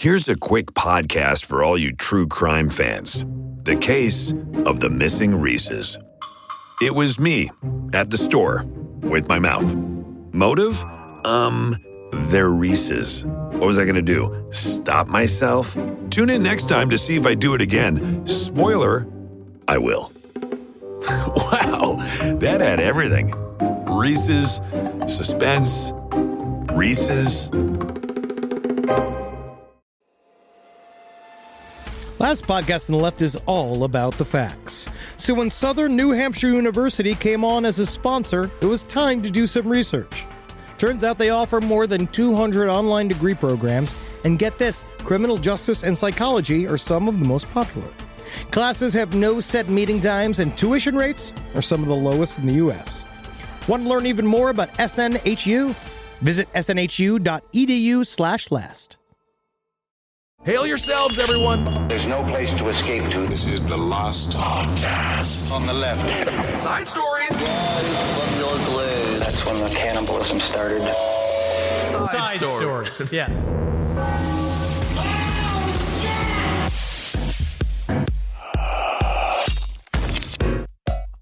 Here's a quick podcast for all you true crime fans. The case of the missing Reeses. It was me at the store with my mouth. Motive? They're Reeses. What was I going to do? Stop myself? Tune in next time to see if I do it again. Spoiler, I will. Wow, that had everything. Reeses, suspense, Reeses. Last podcast on the left is all about the facts. So when Southern New Hampshire University came on as a sponsor, it was time to do some research. Turns out they offer more than 200 online degree programs, and get this, criminal justice and psychology are some of the most popular. Classes have no set meeting times, and tuition rates are some of the lowest in the U.S. Want to learn even more about SNHU? Visit snhu.edu/last. Hail yourselves, everyone. There's no place to escape to. This is the last podcast. On the left. Side stories. That's when the cannibalism started. Side stories. Yes.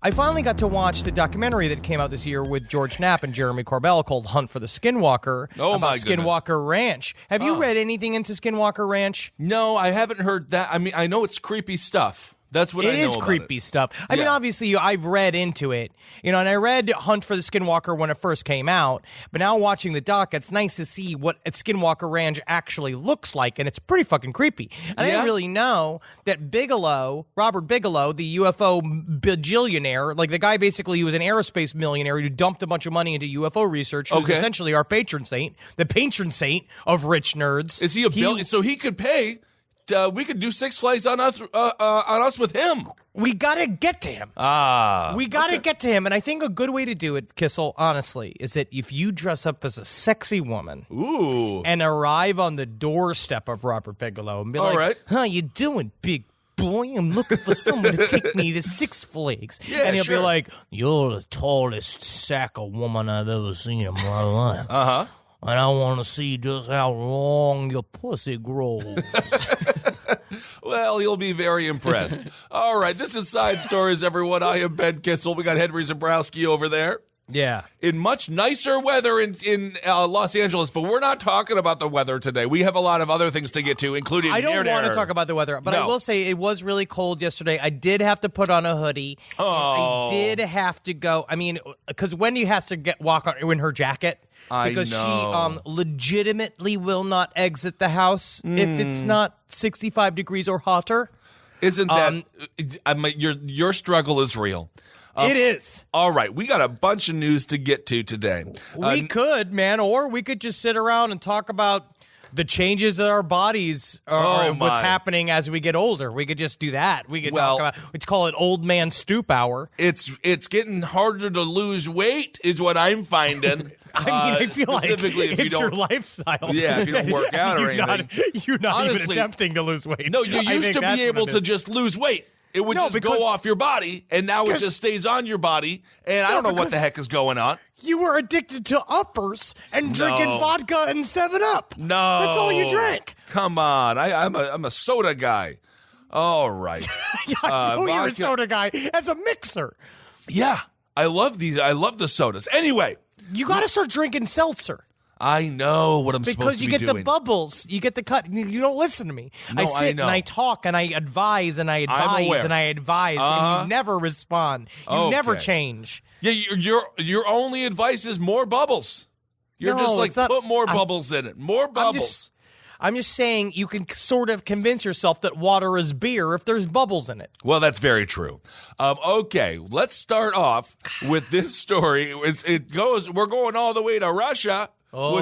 I finally got to watch the documentary that came out this year with George Knapp and Jeremy Corbell called Hunt for the Skinwalker about Skinwalker Ranch. Have you read anything into Skinwalker Ranch? No, I haven't heard that. I mean, I know it's creepy stuff. That's what I know about it. It is creepy stuff. I mean, obviously, I've read into it, and I read Hunt for the Skinwalker when it first came out, but now watching the doc, it's nice to see what Skinwalker Ranch actually looks like, and it's pretty fucking creepy. And I didn't really know that Bigelow, Robert Bigelow, the UFO bajillionaire, like the guy basically who was an aerospace millionaire who dumped a bunch of money into UFO research, who's essentially our patron saint, the patron saint of rich nerds. Is he a billion? So he could pay... we could do Six Flags on us with him. We gotta get to him. We gotta get to him, and I think a good way to do it, Kissel, honestly, is that if you dress up as a sexy woman, and arrive on the doorstep of Robert Bigelow and be like, right. "How you doing, big boy? I'm looking for someone to take me to Six Flags." Yeah, and he'll be like, "You're the tallest sack of woman I've ever seen in my life." And I want to see just how long your pussy grows. Well, you'll be very impressed. All right, this is Side Stories, everyone. I am Ben Kitzel. We got Henry Zabrowski over there. Yeah. In much nicer weather in Los Angeles, but we're not talking about the weather today. We have a lot of other things to get to, including I don't want to talk about the weather, but I will say it was really cold yesterday. I did have to put on a hoodie. I did have to go. I mean, because Wendy has to walk in her jacket because she legitimately will not exit the house if it's not 65 degrees or hotter. Isn't that your struggle is real? It is. All right, we got a bunch of news to get to today. We could, man, or we could just sit around and talk about the changes in our bodies or what's happening as we get older. We could just do that. We could talk about, let's call it old man stoop hour. It's getting harder to lose weight is what I'm finding. I mean, I feel like it's your lifestyle. Yeah, if you don't work out or anything. You're not even attempting to lose weight. No, you used to be able to just lose weight. It would just go off your body, and now it just stays on your body, and I don't know what the heck is going on. You were addicted to uppers and drinking vodka and 7-Up. No. That's all you drank. Come on. I'm a soda guy. All right. I know you're a soda guy as a mixer. Yeah. I love these. I love the sodas. Anyway. You got to start drinking seltzer. I know what I'm supposed to be doing. Because you get the bubbles. You get the cut. You don't listen to me. No, I sit and I talk and I advise and I advise and I advise and you never respond. You never change. Yeah, your only advice is more bubbles. You're just like, put more bubbles in it. More bubbles. I'm just saying you can sort of convince yourself that water is beer if there's bubbles in it. Well, that's very true. Okay, let's start off with this story. We're going all the way to Russia. So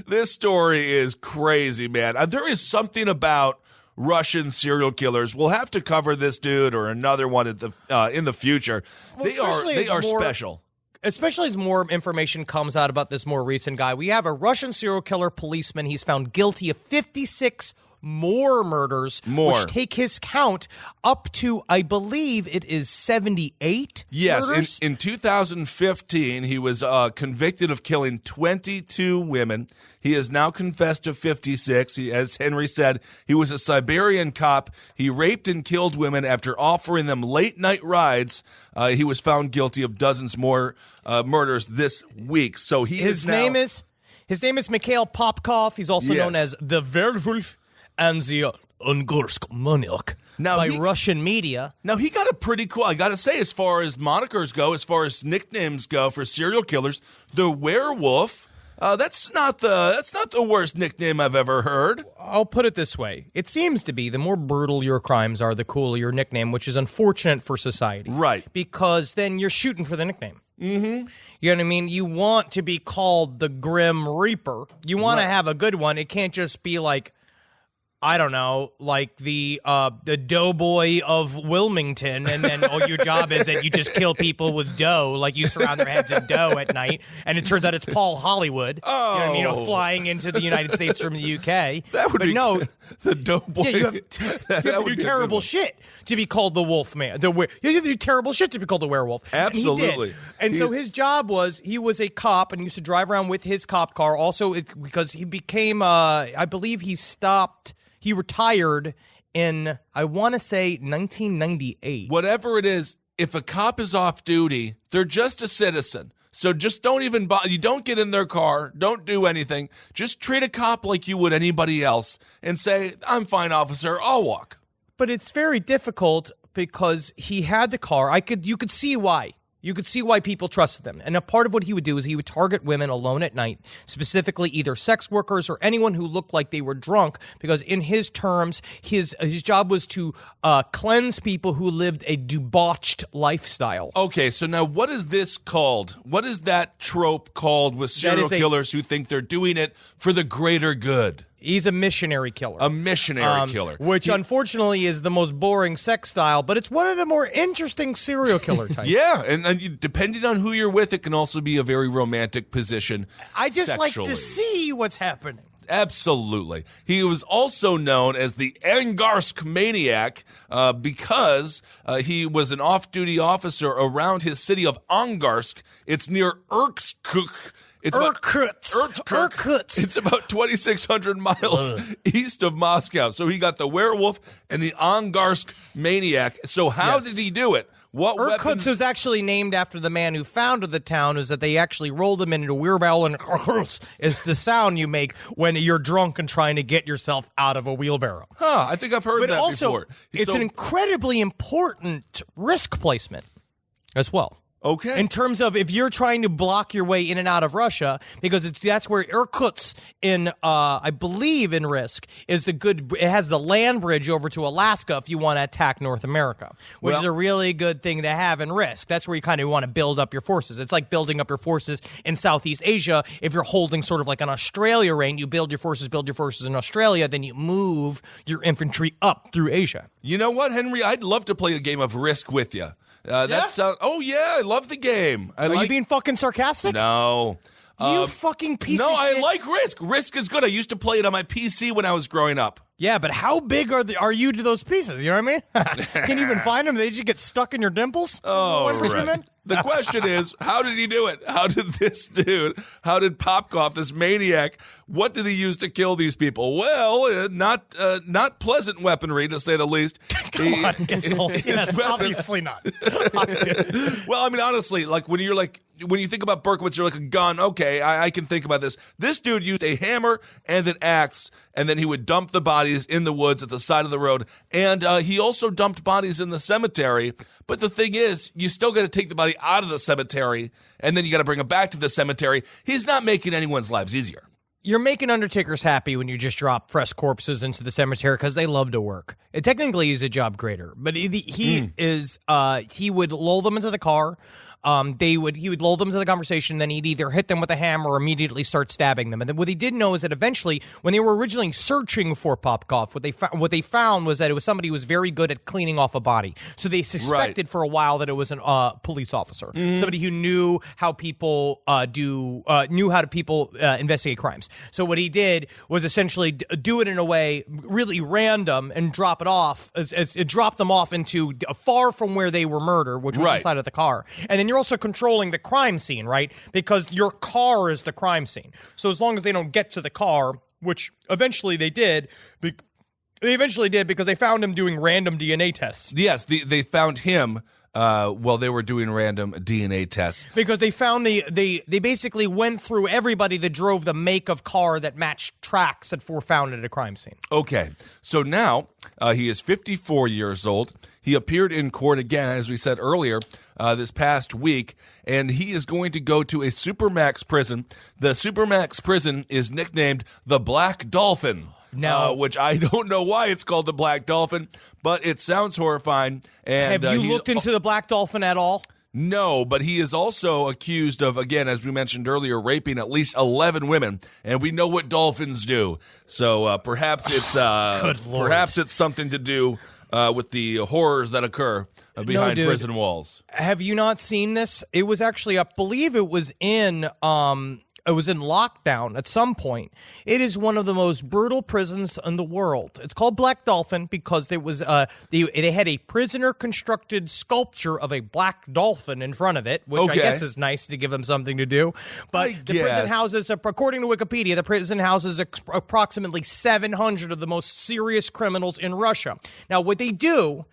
this story is crazy, man. There is something about Russian serial killers. We'll have to cover this dude or another one in the future. Well, they are special. Especially as more information comes out about this more recent guy. We have a Russian serial killer policeman. He's found guilty of 56 more murders, which take his count up to, I believe it is 78 Yes, murders. in 2015, he was convicted of killing 22 women. He has now confessed to 56. As Henry said, he was a Siberian cop. He raped and killed women after offering them late-night rides. He was found guilty of dozens more murders this week. So his name is Mikhail Popkov. He's also known as the Werewolf and the Angarsk Maniac by Russian media. Now, he got a pretty cool, I got to say, as far as monikers go, as far as nicknames go for serial killers, the Werewolf, that's not the worst nickname I've ever heard. I'll put it this way. It seems to be the more brutal your crimes are, the cooler your nickname, which is unfortunate for society. Right. Because then you're shooting for the nickname. Mm-hmm. You know what I mean? You want to be called the Grim Reaper. You want to have a good one. It can't just be like, I don't know, like the doughboy of Wilmington, and then your job is that you just kill people with dough, like you surround their heads in dough at night, and it turns out it's Paul Hollywood, flying into the United States from the UK. That would be the doughboy. Yeah, you have to do terrible shit to be called the Wolfman. You have to do terrible shit to be called the Werewolf. Absolutely. And so his job was, he was a cop and used to drive around with his cop car. Also, because he became, I believe he retired in, I want to say, 1998. Whatever it is, if a cop is off duty, they're just a citizen. So just don't even bother. You don't get in their car. Don't do anything. Just treat a cop like you would anybody else and say, I'm fine, officer. I'll walk. But it's very difficult because he had the car. You could see why. You could see why people trusted them. And a part of what he would do is he would target women alone at night, specifically either sex workers or anyone who looked like they were drunk, because in his terms, his job was to cleanse people who lived a debauched lifestyle. Okay, so now what is this called? What is that trope called with serial killers who think they're doing it for the greater good? He's a missionary killer. A missionary killer. Which, unfortunately, is the most boring sex style, but it's one of the more interesting serial killer types. Yeah, and depending on who you're with, it can also be a very romantic position. I just sexually. like to see what's happening. Absolutely. He was also known as the Angarsk Maniac because he was an off-duty officer around his city of Angarsk. It's near Irkutsk. Irkutsk. It's about 2,600 miles east of Moscow. So he got the Werewolf and the Angarsk Maniac. So how did he do it? What Irkutsk was actually named after the man who founded the town, is that they actually rolled him into a wheelbarrow, and is the sound you make when you're drunk and trying to get yourself out of a wheelbarrow. I think I've heard that before. It's an incredibly important risk placement as well. Okay. In terms of if you're trying to block your way in and out of Russia, because that's where Irkutsk in, I believe in Risk, is it has the land bridge over to Alaska if you want to attack North America, which is a really good thing to have in Risk. That's where you kind of want to build up your forces. It's like building up your forces in Southeast Asia. If you're holding sort of like an Australia reign, you build your forces in Australia, then you move your infantry up through Asia. You know what, Henry? I'd love to play a game of Risk with you. I love the game. Are you being fucking sarcastic? No. You fucking piece of shit. No, I like Risk. Risk is good. I used to play it on my PC when I was growing up. Yeah, but how big are you to those pieces? You know what I mean? Can you even find them? They just get stuck in your dimples? Oh, right. The question is, how did he do it? How did Popkov, this maniac, what did he use to kill these people? Well, not pleasant weaponry, to say the least. Come on, yes, obviously not. Well, I mean, honestly, like when you think about Berkowitz, you're like a gun. Okay, I can think about this. This dude used a hammer and an axe, and then he would dump the bodies in the woods at the side of the road. And he also dumped bodies in the cemetery. But the thing is, you still got to take the body out of the cemetery, and then you got to bring him back to the cemetery. He's not making anyone's lives easier. You're making undertakers happy when you just drop fresh corpses into the cemetery because they love to work. Technically, he's a job grader, but he would lull them into the car. he would lull them to the conversation, then he'd either hit them with a hammer or immediately start stabbing them. And then what he didn't know is that eventually, when they were originally searching for Popkov, what they found was that it was somebody who was very good at cleaning off a body. So they suspected for a while that it was a police officer, somebody who knew how people investigate crimes. So what he did was essentially do it in a way really random and drop it off, drop them off into far from where they were murdered, which was inside of the car. And then you're also controlling the crime scene, right? Because your car is the crime scene. So as long as they don't get to the car, which eventually they did, because they found him doing random DNA tests. Yes, they found him while they were doing random DNA tests. Because they found they basically went through everybody that drove the make of car that matched tracks that were found at a crime scene. Okay, so now he is 54 years old. He appeared in court again, as we said earlier, this past week, and he is going to go to a Supermax prison. The Supermax prison is nicknamed the Black Dolphin. No. Which I don't know why it's called the Black Dolphin, but it sounds horrifying. And have you looked into the Black Dolphin at all? No, but he is also accused of, again, as we mentioned earlier, raping at least 11 women, and we know what dolphins do. So perhaps it's perhaps it's something to do with the horrors that occur behind prison walls. Have you not seen this? It was actually, I believe it was in lockdown at some point. It is one of the most brutal prisons in the world. It's called Black Dolphin because there was they had a prisoner constructed sculpture of a black dolphin in front of it, which I guess is nice to give them something to do. But prison houses, according to Wikipedia, the prison houses approximately 700 of the most serious criminals in Russia. Now, what they do,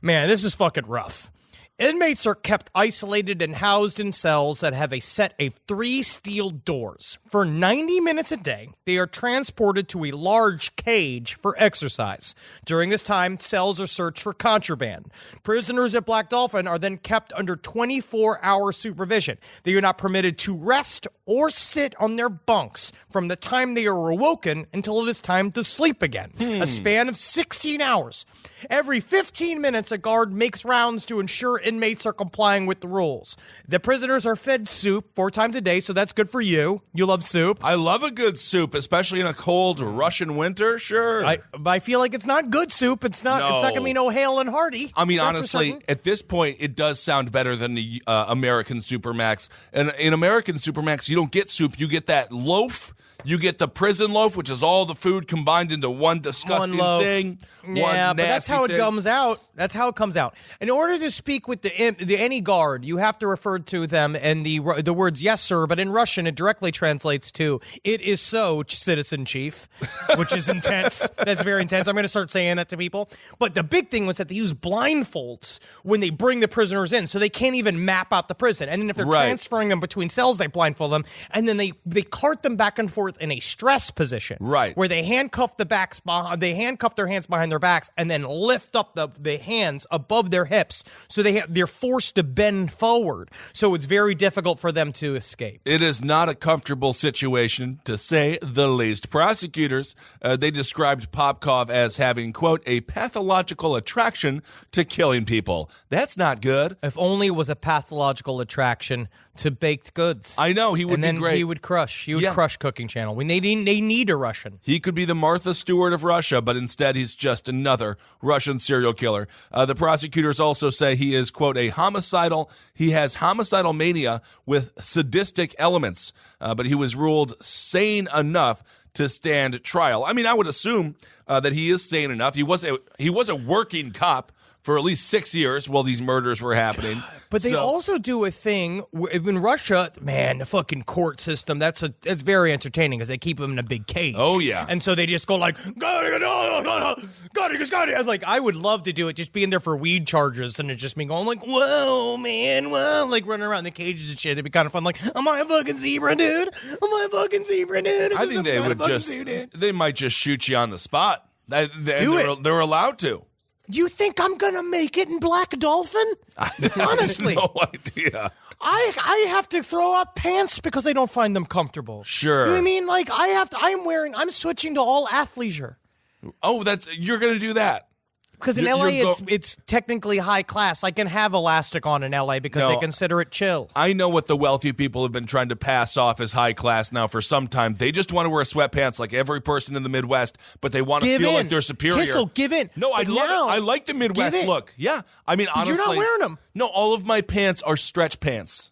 man, this is fucking rough. Inmates are kept isolated and housed in cells that have a set of 3 steel doors. For 90 minutes a day, they are transported to a large cage for exercise. During this time, cells are searched for contraband. Prisoners at Black Dolphin are then kept under 24-hour supervision. They are not permitted to rest or sit on their bunks from the time they are awoken until it is time to sleep again. A span of 16 hours. Every 15 minutes, a guard makes rounds to ensure inmates are complying with the rules. The prisoners are fed soup 4 times a day, so that's good for you. You love soup. I love a good soup, especially in a cold Russian winter. Sure. I feel like it's not good soup. It's not going to be no Hale and Hearty. I mean, honestly, at this point, it does sound better than the American Supermax. And in American Supermax, you don't get soup. You get that loaf. You get the prison loaf, which is all the food combined into one disgusting thing. Yeah, but that's how it comes out. That's how it comes out. In order to speak with any guard, you have to refer to them and the words "yes, sir." But in Russian, it directly translates to "it is so, citizen chief," which is intense. That's very intense. I'm going to start saying that to people. But the big thing was that they use blindfolds when they bring the prisoners in, so they can't even map out the prison. And then if they're transferring them between cells, they blindfold them, and then they cart them back and forth in a stress position, where they handcuff their hands behind their backs and then lift up the hands above their hips, so they're forced to bend forward. So it's very difficult for them to escape. It is not a comfortable situation, to say the least. Prosecutors, they described Popkov as having, quote, a pathological attraction to killing people. That's not good. If only it was a pathological attraction to baked goods. I know, he would be great. He would crush Cooking Channel. They need a Russian. He could be the Martha Stewart of Russia, but instead he's just another Russian serial killer. The prosecutors also say he is, quote, he has homicidal mania with sadistic elements, but he was ruled sane enough to stand trial. I mean, I would assume that he is sane enough. He was a working cop for at least 6 years while these murders were happening. But they also do a thing where in Russia, man, the fucking court system, that's very entertaining because they keep them in a big cage. Oh, yeah. And so they just go like, got it. Like, I would love to do it, just being there for weed charges and it just me going like, whoa, man, whoa, like running around the cages and shit. It'd be kind of fun. Like, am I a fucking zebra, dude? I think they might just shoot you on the spot. They're allowed to. You think I'm gonna make it in Black Dolphin? Honestly, no idea. I have to throw up pants because they don't find them comfortable. Sure. You know what I mean? Like I'm switching to all athleisure. Oh, you're gonna do that. because in LA it's technically high class. I can have elastic on in LA because they consider it chill. I know what the wealthy people have been trying to pass off as high class now for some time. They just want to wear sweatpants like every person in the Midwest, but they want to feel like they're superior. Kissel, give in. No, I love it. I like the Midwest look. Yeah, I mean, honestly, you're not wearing them. No, all of my pants are stretch pants.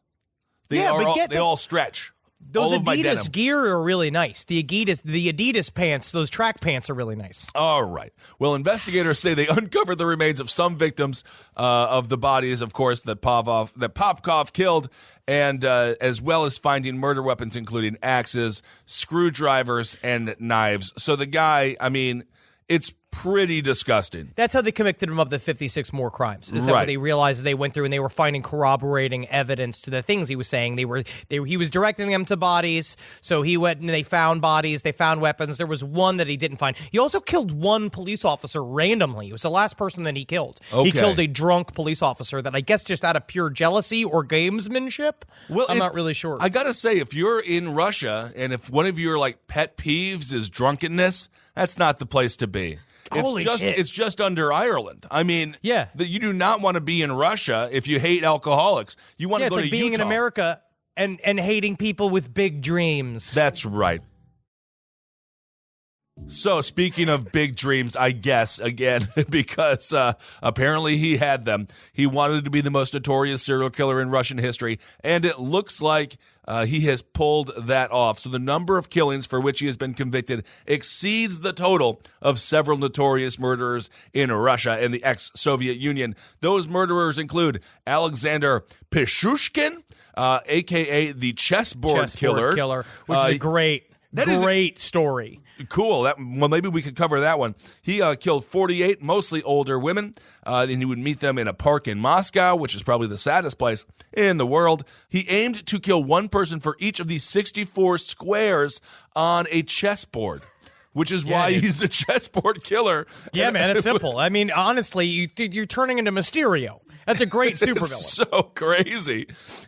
They all stretch. Those Adidas gear are really nice. The Adidas pants, those track pants are really nice. All right. Well, investigators say they uncovered the remains of some victims of the bodies, of course, that Popkov killed, and as well as finding murder weapons, including axes, screwdrivers, and knives. So the guy, I mean, it's pretty disgusting. That's how they convicted him of the 56 more crimes. Is that what they realized they went through and they were finding corroborating evidence to the things he was saying. He was directing them to bodies, so he went and they found bodies, they found weapons. There was one that he didn't find. He also killed one police officer randomly. It was the last person that he killed. Okay. He killed a drunk police officer that I guess just out of pure jealousy or gamesmanship. Well, I'm not really sure. I gotta say, if you're in Russia and if one of your like pet peeves is drunkenness, that's not the place to be. It's just under Ireland. I mean, you do not want to be in Russia if you hate alcoholics. You want to go to Utah. It's like being in America and hating people with big dreams. That's right. So, speaking of big dreams, I guess, again, because apparently he had them. He wanted to be the most notorious serial killer in Russian history, and it looks like he has pulled that off. So the number of killings for which he has been convicted exceeds the total of several notorious murderers in Russia and the ex-Soviet Union. Those murderers include Alexander Pishushkin, a.k.a. the chessboard killer. Which is a great story. Cool. Well, maybe we could cover that one. He killed 48, mostly older women. Then he would meet them in a park in Moscow, which is probably the saddest place in the world. He aimed to kill one person for each of these 64 squares on a chessboard, which is why he's the chessboard killer. Yeah, man, it's simple. I mean, honestly, you're turning into Mysterio. That's a great supervillain. So crazy.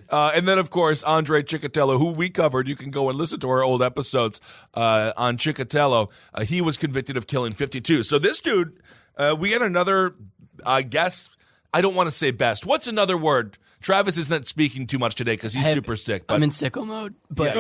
And then, of course, Andrei Chikatilo, who we covered. You can go and listen to our old episodes on Chikatilo. He was convicted of killing 52. So this dude, we had another, I guess, I don't want to say best. What's another word? Travis is not speaking too much today because he's super sick. But I'm in sicko mode. But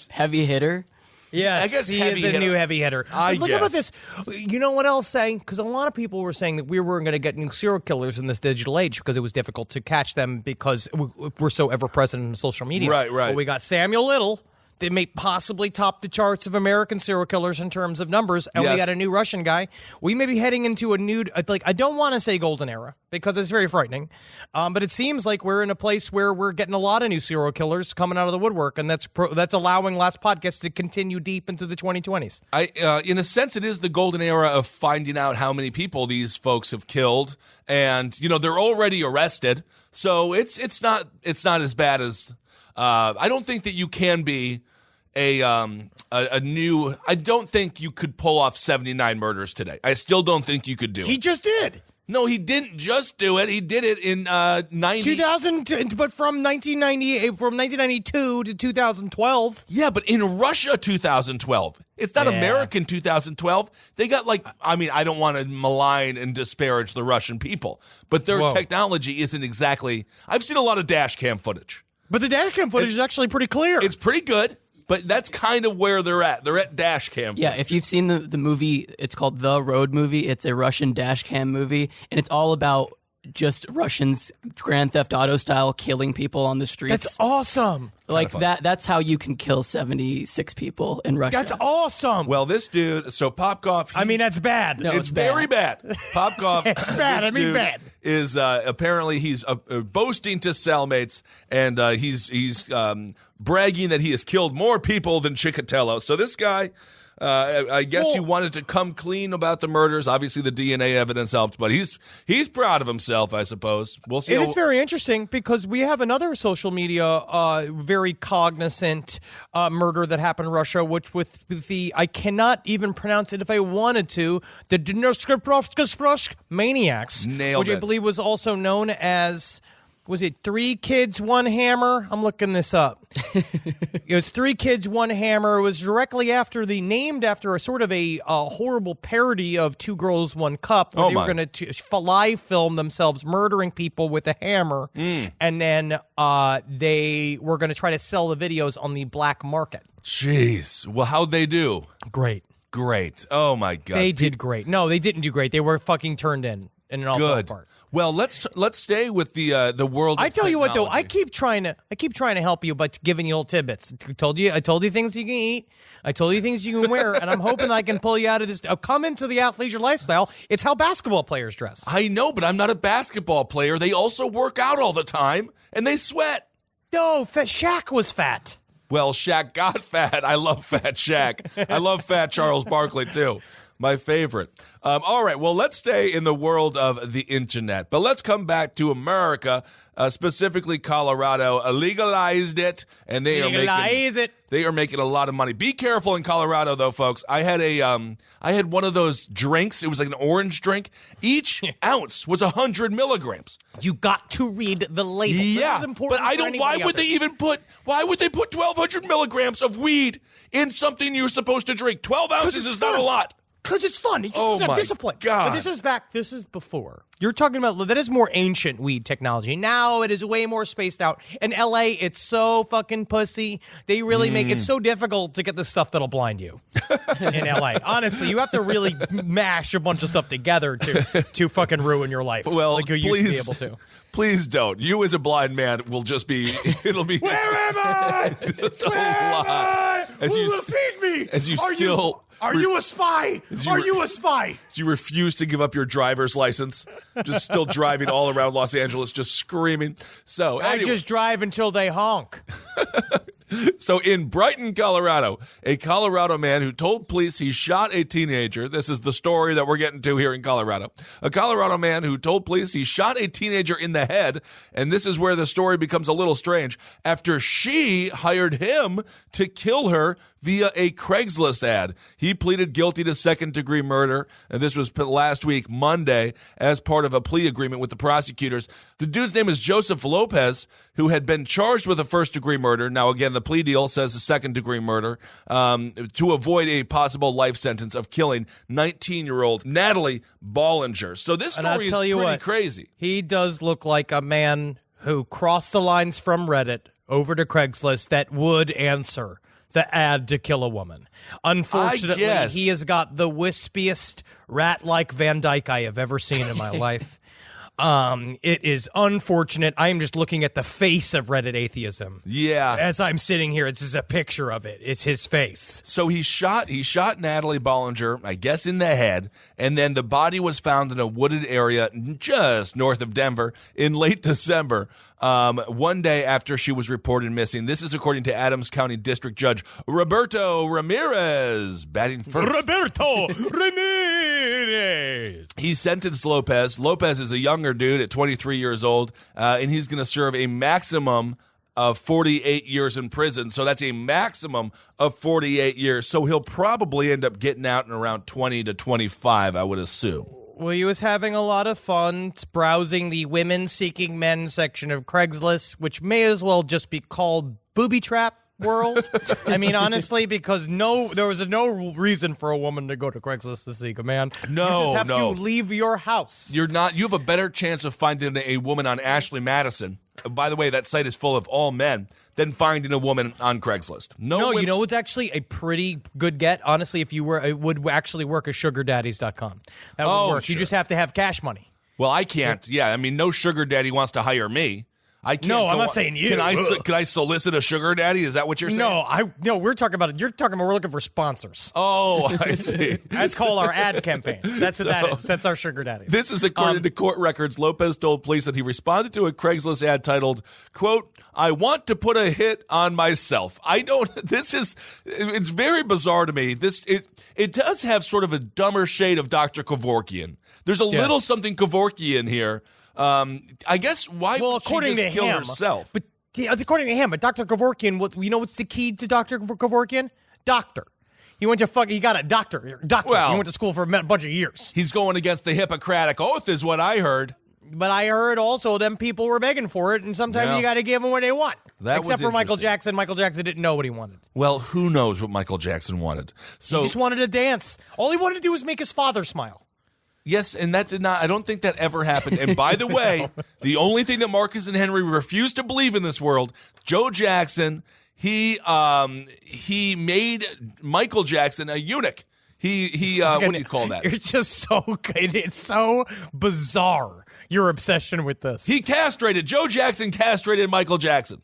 heavy hitter. Yes, I guess he is a new heavy hitter. Look about this. You know what else saying? Because a lot of people were saying that we weren't going to get new serial killers in this digital age because it was difficult to catch them because we're so ever present in social media. Right. But we got Samuel Little. They may possibly top the charts of American serial killers in terms of numbers, and we got a new Russian guy. We may be heading into a new, I don't want to say golden era because it's very frightening, but it seems like we're in a place where we're getting a lot of new serial killers coming out of the woodwork, and that's allowing Last Podcast to continue deep into the 2020s. In a sense, it is the golden era of finding out how many people these folks have killed, and they're already arrested, so it's not as bad as. I don't think that you can be a new. I don't think you could pull off 79 murders today. I still don't think you could do it. He just did. No, he didn't just do it. He did it in 2000, but from 1992 to 2012. Yeah, but in Russia, 2012. It's not American 2012. They got I don't want to malign and disparage the Russian people, but their technology isn't exactly. I've seen a lot of dash cam footage. But the dash cam footage is actually pretty clear. It's pretty good, but that's kind of where they're at. They're at dash cam footage. Yeah, if you've seen the movie, it's called The Road Movie. It's a Russian dash cam movie, and it's all about just Russians Grand Theft Auto style killing people on the streets. That's awesome. Like that's how you can kill 76 people in Russia. That's awesome. Well, this dude, so Popkov. That's bad. No, it's very bad. Popkov. It's bad. Bad. Is apparently he's boasting to cellmates, and he's bragging that he has killed more people than Chikatilo. So this guy. I guess he wanted to come clean about the murders. Obviously, the DNA evidence helped, but he's proud of himself, I suppose. We'll see. It's very interesting because we have another social media very cognizant murder that happened in Russia, which with the I cannot even pronounce it if I wanted to. The Angarsk Maniacs, nailed which it. I believe was also known as. was it 3 Kids, 1 Hammer? I'm looking this up. It was 3 Kids, 1 Hammer. It was directly named after a sort of a horrible parody of 2 Girls, 1 Cup, where they were going to live film themselves murdering people with a hammer, and then they were going to try to sell the videos on the black market. Jeez. Well, how'd they do? Great. Oh, my God. They did great. No, they didn't do great. They were fucking turned in an all Good. apart. Well, let's stay with the world. I tell you what, though, I keep trying to help you by giving you little tidbits. I told you things you can eat. I told you things you can wear, and I'm hoping I can pull you out of this. Come into the athleisure lifestyle. It's how basketball players dress. I know, but I'm not a basketball player. They also work out all the time, and they sweat. No, Shaq was fat. Well, Shaq got fat. I love fat Shaq. I love fat Charles Barkley, too. My favorite. All right, well, let's stay in the world of the internet. But let's come back to America, specifically Colorado. Legalized it, and they are making a lot of money. Be careful in Colorado, though, folks. I had one of those drinks. It was like an orange drink. Each ounce was 100 milligrams. You got to read the label. Yeah, this is important. But I don't. Why would they put 1,200 milligrams of weed in something you're supposed to drink? 12 ounces is not a lot. Because it's fun. You just have discipline. God. But this is before. You're talking about, that is more ancient weed technology. Now it is way more spaced out. In LA, it's so fucking pussy. They really make it so difficult to get the stuff that'll blind you in LA. Honestly, you have to really mash a bunch of stuff together to fucking ruin your life. Well, like you used to be able to. Please don't. You as a blind man will just be, it'll be. Where am I? Where am I? Who will feed me? As you Are you a spy? Are you a spy? You refuse to give up your driver's license, just still driving all around Los Angeles, just screaming. So anyway. I just drive until they honk. So in Brighton, Colorado, a Colorado man who told police he shot a teenager. This is the story that we're getting to here in Colorado. A Colorado man who told police he shot a teenager in the head. And this is where the story becomes a little strange. After she hired him to kill her via a Craigslist ad. He pleaded guilty to second-degree murder, and this was last week, Monday, as part of a plea agreement with the prosecutors. The dude's name is Joseph Lopez, who had been charged with a first-degree murder. Now, again, the plea deal says a second-degree murder to avoid a possible life sentence of killing 19-year-old Natalie Bollinger. So this story is pretty crazy. He does look like a man who crossed the lines from Reddit over to Craigslist that would answer the ad to kill a woman. Unfortunately, he has got the wispiest rat-like Van Dyke I have ever seen in my life. It is unfortunate. I am just looking at the face of Reddit atheism. Yeah. As I'm sitting here, it's just a picture of it. It's his face. So he shot Natalie Bollinger, I guess, in the head, and then the body was found in a wooded area just north of Denver in late December, one day after she was reported missing. This is according to Adams County District Judge Roberto Ramirez, batting first. Roberto Ramirez! He sentenced Lopez. Lopez is a younger dude at 23 years old, and he's going to serve a maximum of 48 years in prison. So that's a maximum of 48 years. So he'll probably end up getting out in around 20 to 25, I would assume. Well, he was having a lot of fun browsing the women seeking men section of Craigslist, which may as well just be called booby trap world. I mean, honestly, because there was no reason for a woman to go to Craigslist to seek a man. No, you just have to leave your house. You have a better chance of finding a woman on Ashley Madison. By the way, that site is full of all men, than finding a woman on Craigslist. You know it's actually a pretty good get. Honestly, if you were, it would actually work at sugardaddies.com. That would work. Sure. You just have to have cash money. Well, I can't. Yeah, I mean, no sugar daddy wants to hire me. I can't. No, I'm not saying you. Can I solicit a sugar daddy? Is that what you're saying? No, we're talking about it. You're talking about we're looking for sponsors. Oh, I see. That's called our ad campaigns. That's what that is. That's our sugar daddies. This is according to court records. Lopez told police that he responded to a Craigslist ad titled, quote, "I want to put a hit on myself." It's very bizarre to me. It does have sort of a dumber shade of Dr. Kevorkian. There's a little something Kevorkian here. I guess why would she just kill herself? But according to him, Dr. Kevorkian, what's the key to Dr. Kevorkian? Doctor. He got a doctor. Well, he went to school for a bunch of years. He's going against the Hippocratic Oath is what I heard. But I heard also them people were begging for it, and sometimes you got to give them what they want. Except for Michael Jackson. Michael Jackson didn't know what he wanted. Well, who knows what Michael Jackson wanted? So he just wanted to dance. All he wanted to do was make his father smile. Yes, and that did not. I don't think that ever happened. And by the way, the only thing that Marcus and Henry refuse to believe in this world, Joe Jackson, he made Michael Jackson a eunuch. He what do you call that? You're just so good. It's so bizarre, your obsession with this. Joe Jackson castrated Michael Jackson.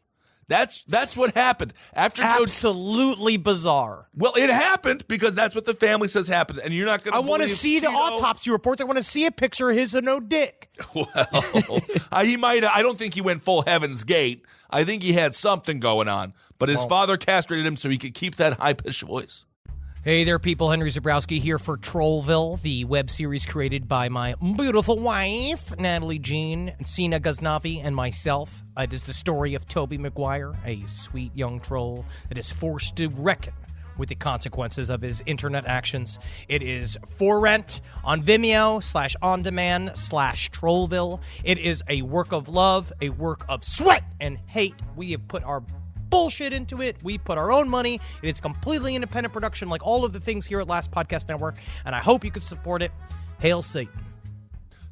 That's what happened. Absolutely bizarre. Well, it happened because that's what the family says happened, and you're not going to I want to see the autopsy reports. I want to see a picture of his no dick. Well, he might. I don't think he went full Heaven's Gate. I think he had something going on, but his father castrated him so he could keep that high-pitched voice. Hey there, people. Henry Zabrowski here for Trollville, the web series created by my beautiful wife, Natalie Jean, Sina Ghaznavi, and myself. It is the story of Toby Maguire, a sweet young troll that is forced to reckon with the consequences of his internet actions. It is for rent on Vimeo /on-demand/Trollville. It is a work of love, a work of sweat and hate. We have put our bullshit into it. We put our own money. It's completely independent production like all of the things here at Last Podcast Network, and I hope you could support it. Hail Satan.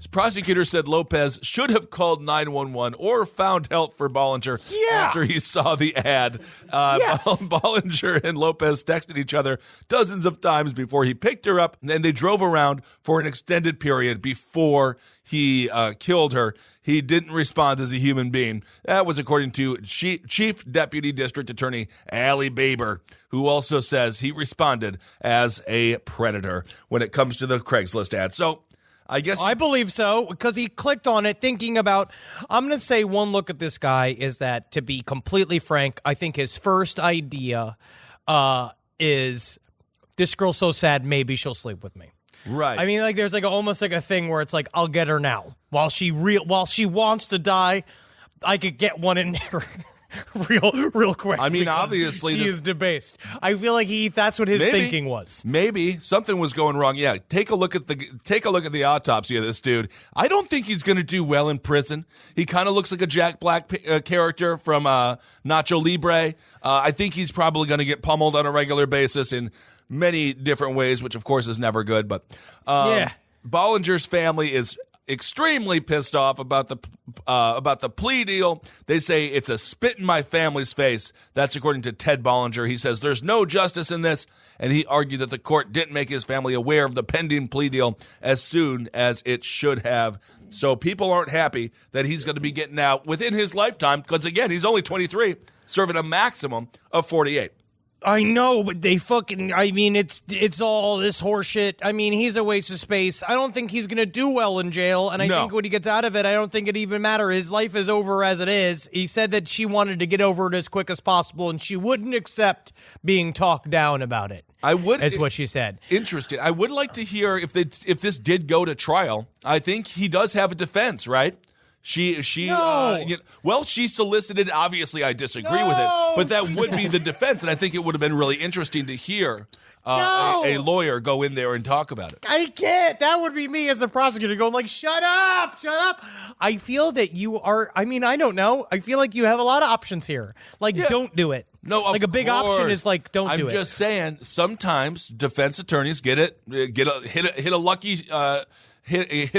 Prosecutor said Lopez should have called 911 or found help for Bollinger after he saw the ad. Bollinger and Lopez texted each other dozens of times before he picked her up, and they drove around for an extended period before he killed her. He didn't respond as a human being. That was according to Chief Deputy District Attorney Allie Baber, who also says he responded as a predator when it comes to the Craigslist ad. So I guess I believe so, because he clicked on it thinking about, I'm going to say one look at this guy is that, to be completely frank, I think his first idea is, this girl's so sad, maybe she'll sleep with me. Right. I mean, like, there's like almost like a thing where it's like, I'll get her now. While she wants to die, I could get one in there real quick. I mean, obviously she is debased. I feel like that's what his thinking was. Maybe something was going wrong. Yeah, take a look at the autopsy of this dude. I don't think he's going to do well in prison. He kind of looks like a Jack Black character from Nacho Libre. I think he's probably going to get pummeled on a regular basis in many different ways, which of course is never good. But Bollinger's family is extremely pissed off about the plea deal. They say it's a spit in my family's face. That's according to Ted Bollinger. He says there's no justice in this, and he argued that the court didn't make his family aware of the pending plea deal as soon as it should have. So people aren't happy that he's going to be getting out within his lifetime because, again, he's only 23, serving a maximum of 48. I know, but it's all this horseshit. I mean, he's a waste of space. I don't think he's going to do well in jail, and I think when he gets out of it, I don't think it even matters. His life is over as it is. He said that she wanted to get over it as quick as possible, and she wouldn't accept being talked down about it. Is what she said. Interesting. I would like to hear if this did go to trial. I think he does have a defense, right? She solicited. Obviously, I disagree with it, but that would be the defense, and I think it would have been really interesting to hear a lawyer go in there and talk about it. I can't. That would be me as the prosecutor going like, "Shut up, shut up." I feel that you are. I mean, I don't know. I feel like you have a lot of options here. Like, don't do it. No, like a big option is like, don't do it. I'm just saying. Sometimes defense attorneys hit a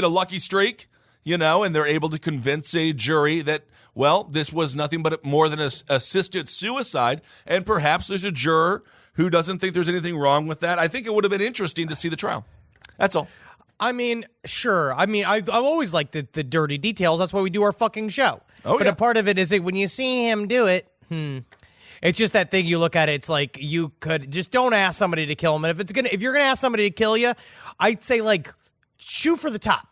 lucky streak. You know, and they're able to convince a jury that, well, this was nothing but more than assisted suicide, and perhaps there's a juror who doesn't think there's anything wrong with that. I think it would have been interesting to see the trial. That's all. I mean, sure. I mean, I've always liked the dirty details. That's why we do our fucking show. But a part of it is that when you see him do it, it's just that thing you look at it, it's like you could just don't ask somebody to kill him. And if you're gonna ask somebody to kill you, I'd say like shoot for the top.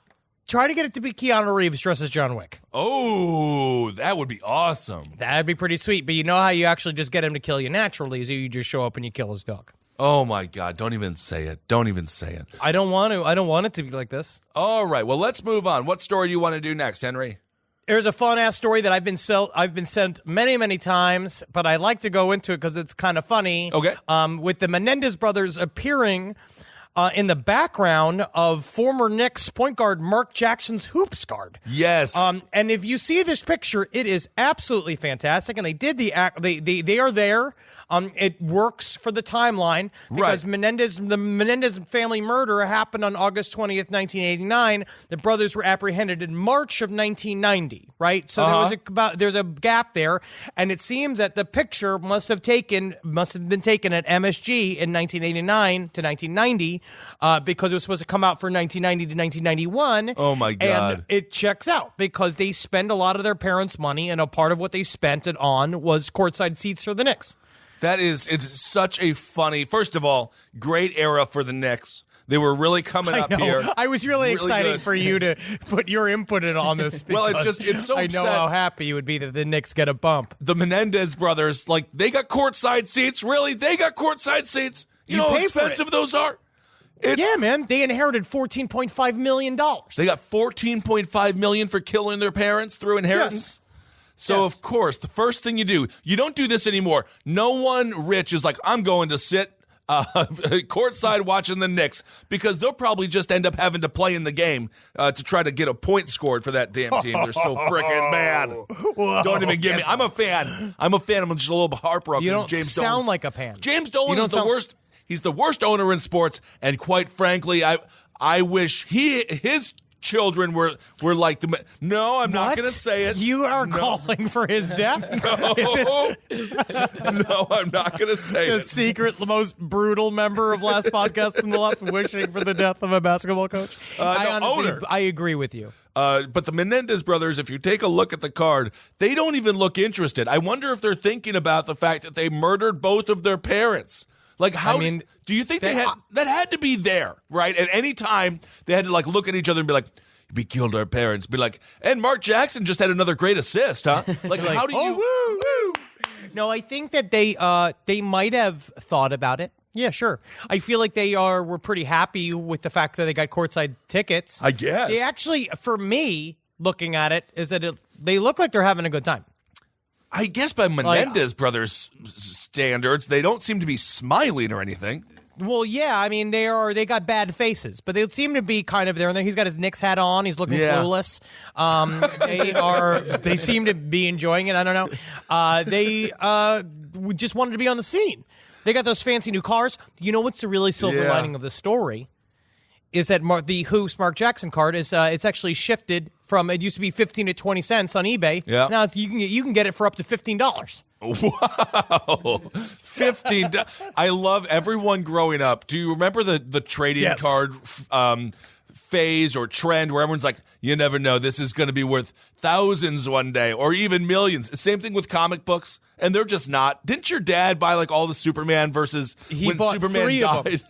Try to get it to be Keanu Reeves dressed as John Wick. Oh, that would be awesome. That'd be pretty sweet. But you know how you actually just get him to kill you naturally is you just show up and you kill his dog. Oh, my God. Don't even say it. Don't even say it. I don't want to. I don't want it to be like this. All right. Well, let's move on. What story do you want to do next, Henry? There's a fun-ass story that I've been sent many, many times, but I like to go into it because it's kind of funny. Okay. With the Menendez brothers appearing in the background of former Knicks point guard Mark Jackson's hoops guard. Yes. And if you see this picture, it is absolutely fantastic. And they did they are there. It works for the timeline because the Menendez family murder happened on August 20th, 1989. The brothers were apprehended in March of 1990, right? So there's a gap there, and it seems that the picture must have been taken at MSG in 1989 to 1990 because it was supposed to come out for 1990 to 1991. Oh my God. And it checks out because they spend a lot of their parents' money, and a part of what they spent it on was courtside seats for the Knicks. It's such a funny, first of all, great era for the Knicks. They were really coming up here. I was really excited for you to put your input in on this. Well, it's so I know how happy you would be that the Knicks get a bump. The Menendez brothers, they got courtside seats. Really? They got courtside seats? You know how expensive those are? Yeah, man. They inherited $14.5 million. They got $14.5 million for killing their parents through inheritance? Yes. So, of course, the first thing you don't do this anymore. No one rich is like, I'm going to sit courtside watching the Knicks because they'll probably just end up having to play in the game to try to get a point scored for that damn team. They're so freaking mad. Whoa, don't even give me. I'm a fan. I'm just a little heartbroken. You don't James sound Dolan. like a fan. James Dolan is the worst. He's the worst owner in sports, and quite frankly, I wish his children were like the. No, I'm not going to say it. You are calling for his death? No, no, I'm not going to say it. The secret, most brutal member of Last Podcast in the Left wishing for the death of a basketball coach. I agree with you. But the Menendez brothers, if you take a look at the card, they don't even look interested. I wonder if they're thinking about the fact that they murdered both of their parents. Do you think that had to be there, right? At any time, they had to look at each other and be like, "We killed our parents." Be like, and Mark Jackson just had another great assist, huh? How do you? Woo! No, I think that they might have thought about it. Yeah, sure. I feel like they were pretty happy with the fact that they got courtside tickets. I guess they actually, for me, looking at it, is that they look like they're having a good time. I guess by Menendez brothers' standards, they don't seem to be smiling or anything. Well, yeah, I mean they got bad faces, but they seem to be kind of there. And he's got his Knicks hat on. He's looking clueless. They seem to be enjoying it. I don't know. They just wanted to be on the scene. They got those fancy new cars. You know what's the really silver lining of the story? Is that the Hoops Mark Jackson card is it's actually shifted from it used to be 15 to 20 cents on eBay. Yeah. Now you can get it for up to $15. Wow, $15. I love everyone growing up. Do you remember the trading card phase or trend where everyone's like, you never know, this is going to be worth thousands one day or even millions. Same thing with comic books, and they're just not. Didn't your dad buy all the Superman versus when Superman died?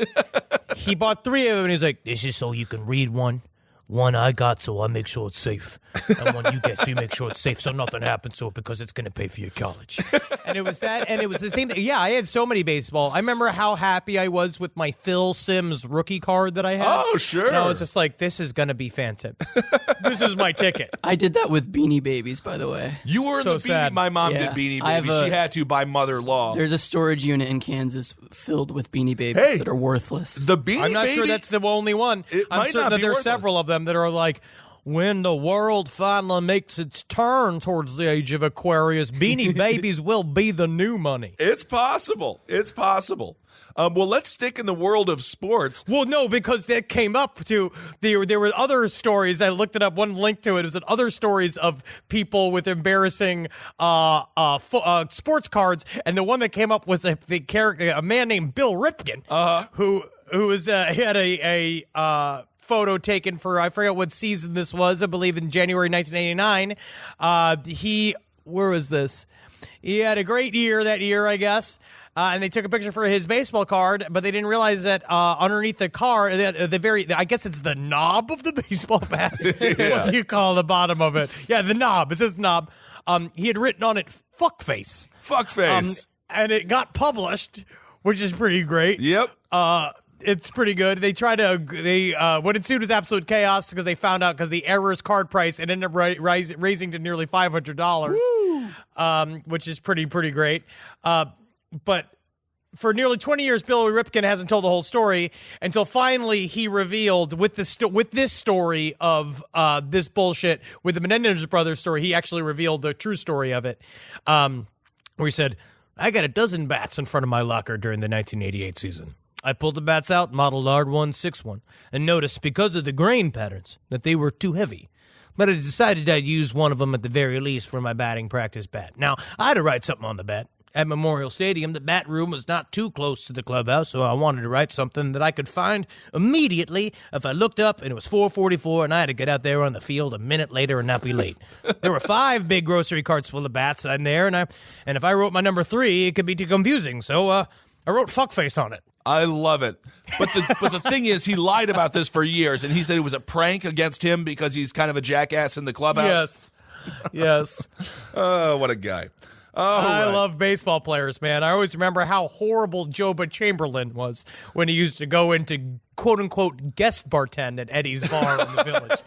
He bought 3 of them, and he's like, this is so you can read one. One I got, so I make sure it's safe. And one you get, so you make sure it's safe so nothing happens to it because it's going to pay for your college. And it was that, and it was the same thing. Yeah, I had so many baseball. I remember how happy I was with my Phil Simms rookie card that I had. Oh, sure. And I was just like, this is going to be fantastic. This is my ticket. I did that with Beanie Babies, by the way. You were so in the Beanie. Sad. My mom did Beanie Babies. She had to by mother-law. There's a storage unit in Kansas filled with Beanie Babies that are worthless. The Beanie I'm not Baby? sure that's the only one. I'm certain that there are several of them that are like, when the world finally makes its turn towards the age of Aquarius, Beanie Babies will be the new money. It's possible. It's possible. Well, let's stick in the world of sports. Well, no, because that came up to there were other stories. I looked it up. One link to it was other stories of people with embarrassing sports cards, and the one that came up was a man named Bill Ripken, who was he had a photo taken for, I forget what season this was, I believe in January 1989. Where was this? He had a great year that year, I guess. And they took a picture for his baseball card, but they didn't realize that underneath the card, I guess it's the knob of the baseball bat. What do you call the bottom of it? Yeah, the knob. It says knob. He had written on it, fuckface. Fuckface. And it got published, which is pretty great. Yep. It's pretty good. They what ensued was absolute chaos because they found out because the error's card price it ended up raising to nearly $500, which is pretty great. But for nearly 20 years, Billy Ripken hasn't told the whole story until finally he revealed with this story of this bullshit with the Menendez brothers story. He actually revealed the true story of it, where he said, "I got a dozen bats in front of my locker during the 1988 season. I pulled the bats out, modeled R161, and noticed because of the grain patterns that they were too heavy. But I decided I'd use one of them at the very least for my batting practice bat. Now, I had to write something on the bat. At Memorial Stadium, the bat room was not too close to the clubhouse, so I wanted to write something that I could find immediately if I looked up and it was 4:44 and I had to get out there on the field a minute later and not be late. There were 5 big grocery carts full of bats in there, and if I wrote my number 3, it could be too confusing, so I wrote fuckface on it." I love it. But the thing is, he lied about this for years, and he said it was a prank against him because he's kind of a jackass in the clubhouse. Yes. Oh, what a guy. I love baseball players, man. I always remember how horrible Joba Chamberlain was when he used to go into quote-unquote guest bartend at Eddie's Bar in the Village,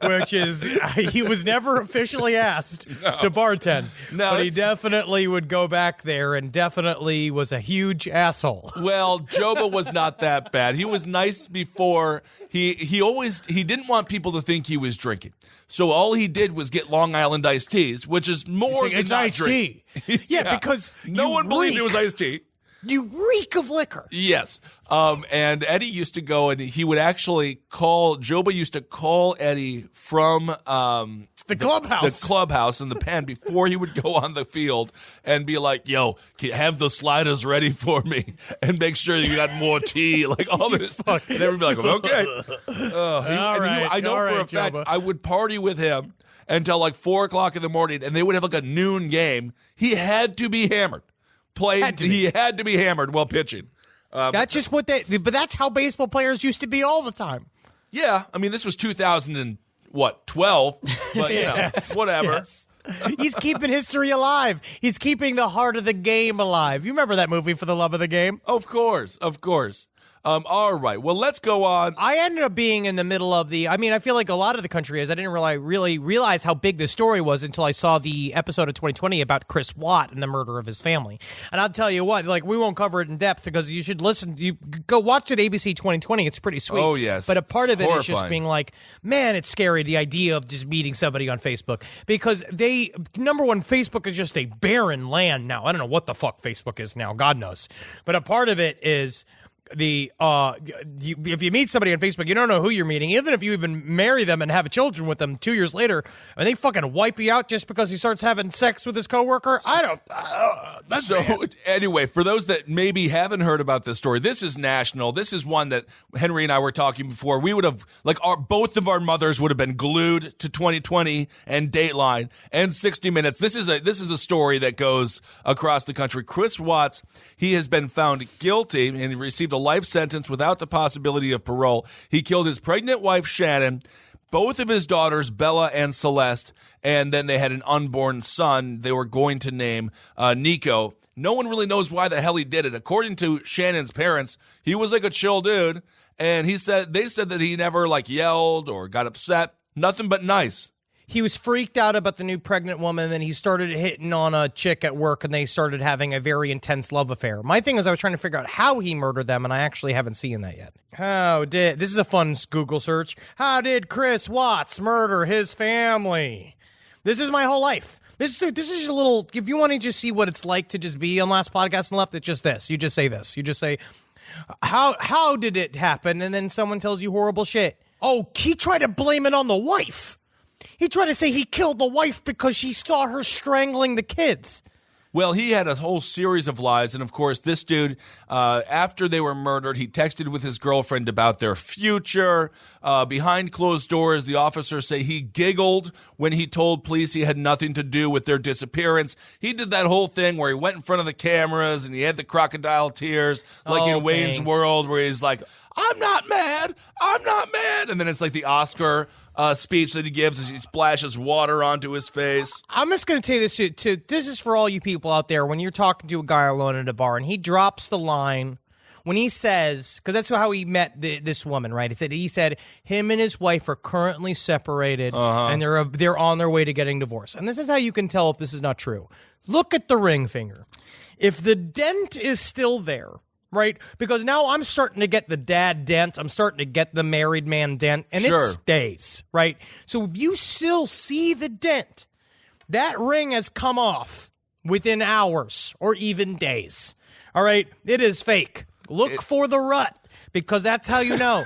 which is, he was never officially asked to bartend, but he definitely would go back there and definitely was a huge asshole. Well, Joba was not that bad. He was nice before. He didn't want people to think he was drinking. So all he did was get Long Island iced teas, which is more than it's iced tea. Yeah, because no one believed it was iced tea. You reek of liquor. Yes. And Eddie used to go and he would actually Joba used to call Eddie from the clubhouse. The clubhouse in the pen before he would go on the field and be like, "Yo, have the sliders ready for me and make sure you got more tea." Like all this. And they would be like, "Okay." I know for a fact, Joba, I would party with him until like 4:00 in the morning and they would have like a noon game. He had to be hammered. He had to be hammered while pitching. That's just but that's how baseball players used to be all the time. Yeah, I mean, this was 2012, but yes, whatever. Yes. He's keeping history alive. He's keeping the heart of the game alive. You remember that movie, For the Love of the Game? Of course. All right. Well, let's go on. I ended up being in the middle of I feel like a lot of the country is. I didn't really realize how big the story was until I saw the episode of 2020 about Chris Watt and the murder of his family. And I'll tell you what, we won't cover it in depth because you should listen. You go watch it, ABC 2020. It's pretty sweet. Oh, yes. But a part of it is just being like, man, it's scary, the idea of just meeting somebody on Facebook. Because number one, Facebook is just a barren land now. I don't know what the fuck Facebook is now. God knows. But a part of it is if you meet somebody on Facebook, you don't know who you're meeting. Even if you even marry them and have children with them 2 years later, and they fucking wipe you out just because he starts having sex with his coworker. I don't. That's so bad. Anyway, for those that maybe haven't heard about this story, this is national. This is one that Henry and I were talking before. We would have both of our mothers would have been glued to 2020 and Dateline and 60 Minutes. This is a story that goes across the country. Chris Watts, he has been found guilty and he received a life sentence without the possibility of parole. He killed his pregnant wife, Shannon, both of his daughters, Bella and Celeste, and then they had an unborn son they were going to name Nico. No one really knows why the hell he did it. According to Shannon's parents, he was like a chill dude, and they said that he never yelled or got upset. Nothing but nice. He was freaked out about the new pregnant woman, and then he started hitting on a chick at work, and they started having a very intense love affair. My thing is I was trying to figure out how he murdered them, and I actually haven't seen that yet. This is a fun Google search. How did Chris Watts murder his family? This is my whole life. This is just a little, if you want to just see what it's like to just be on Last Podcast and Left, it's just this. You just say this. You just say, how did it happen? And then someone tells you horrible shit. Oh, he tried to blame it on the wife. He tried to say he killed the wife because she saw her strangling the kids. Well, he had a whole series of lies, and of course, this dude, after they were murdered, he texted with his girlfriend about their future. Behind closed doors, the officers say he giggled when he told police he had nothing to do with their disappearance. He did that whole thing where he went in front of the cameras and he had the crocodile tears, in Wayne's World, where he's like, I'm not mad. And then it's like the Oscar speech that he gives as he splashes water onto his face. I'm just going to tell you this, too. This is for all you people out there when you're talking to a guy alone at a bar and he drops the line, when he says, because that's how he met this woman, right? He said him and his wife are currently separated, and they're on their way to getting divorced. And this is how you can tell if this is not true. Look at the ring finger. If the dent is still there, right? Because now I'm starting to get the dad dent. I'm starting to get the married man dent, and it stays, right? So if you still see the dent, that ring has come off within hours or even days. All right? It is fake. Look for the rut, because that's how you know.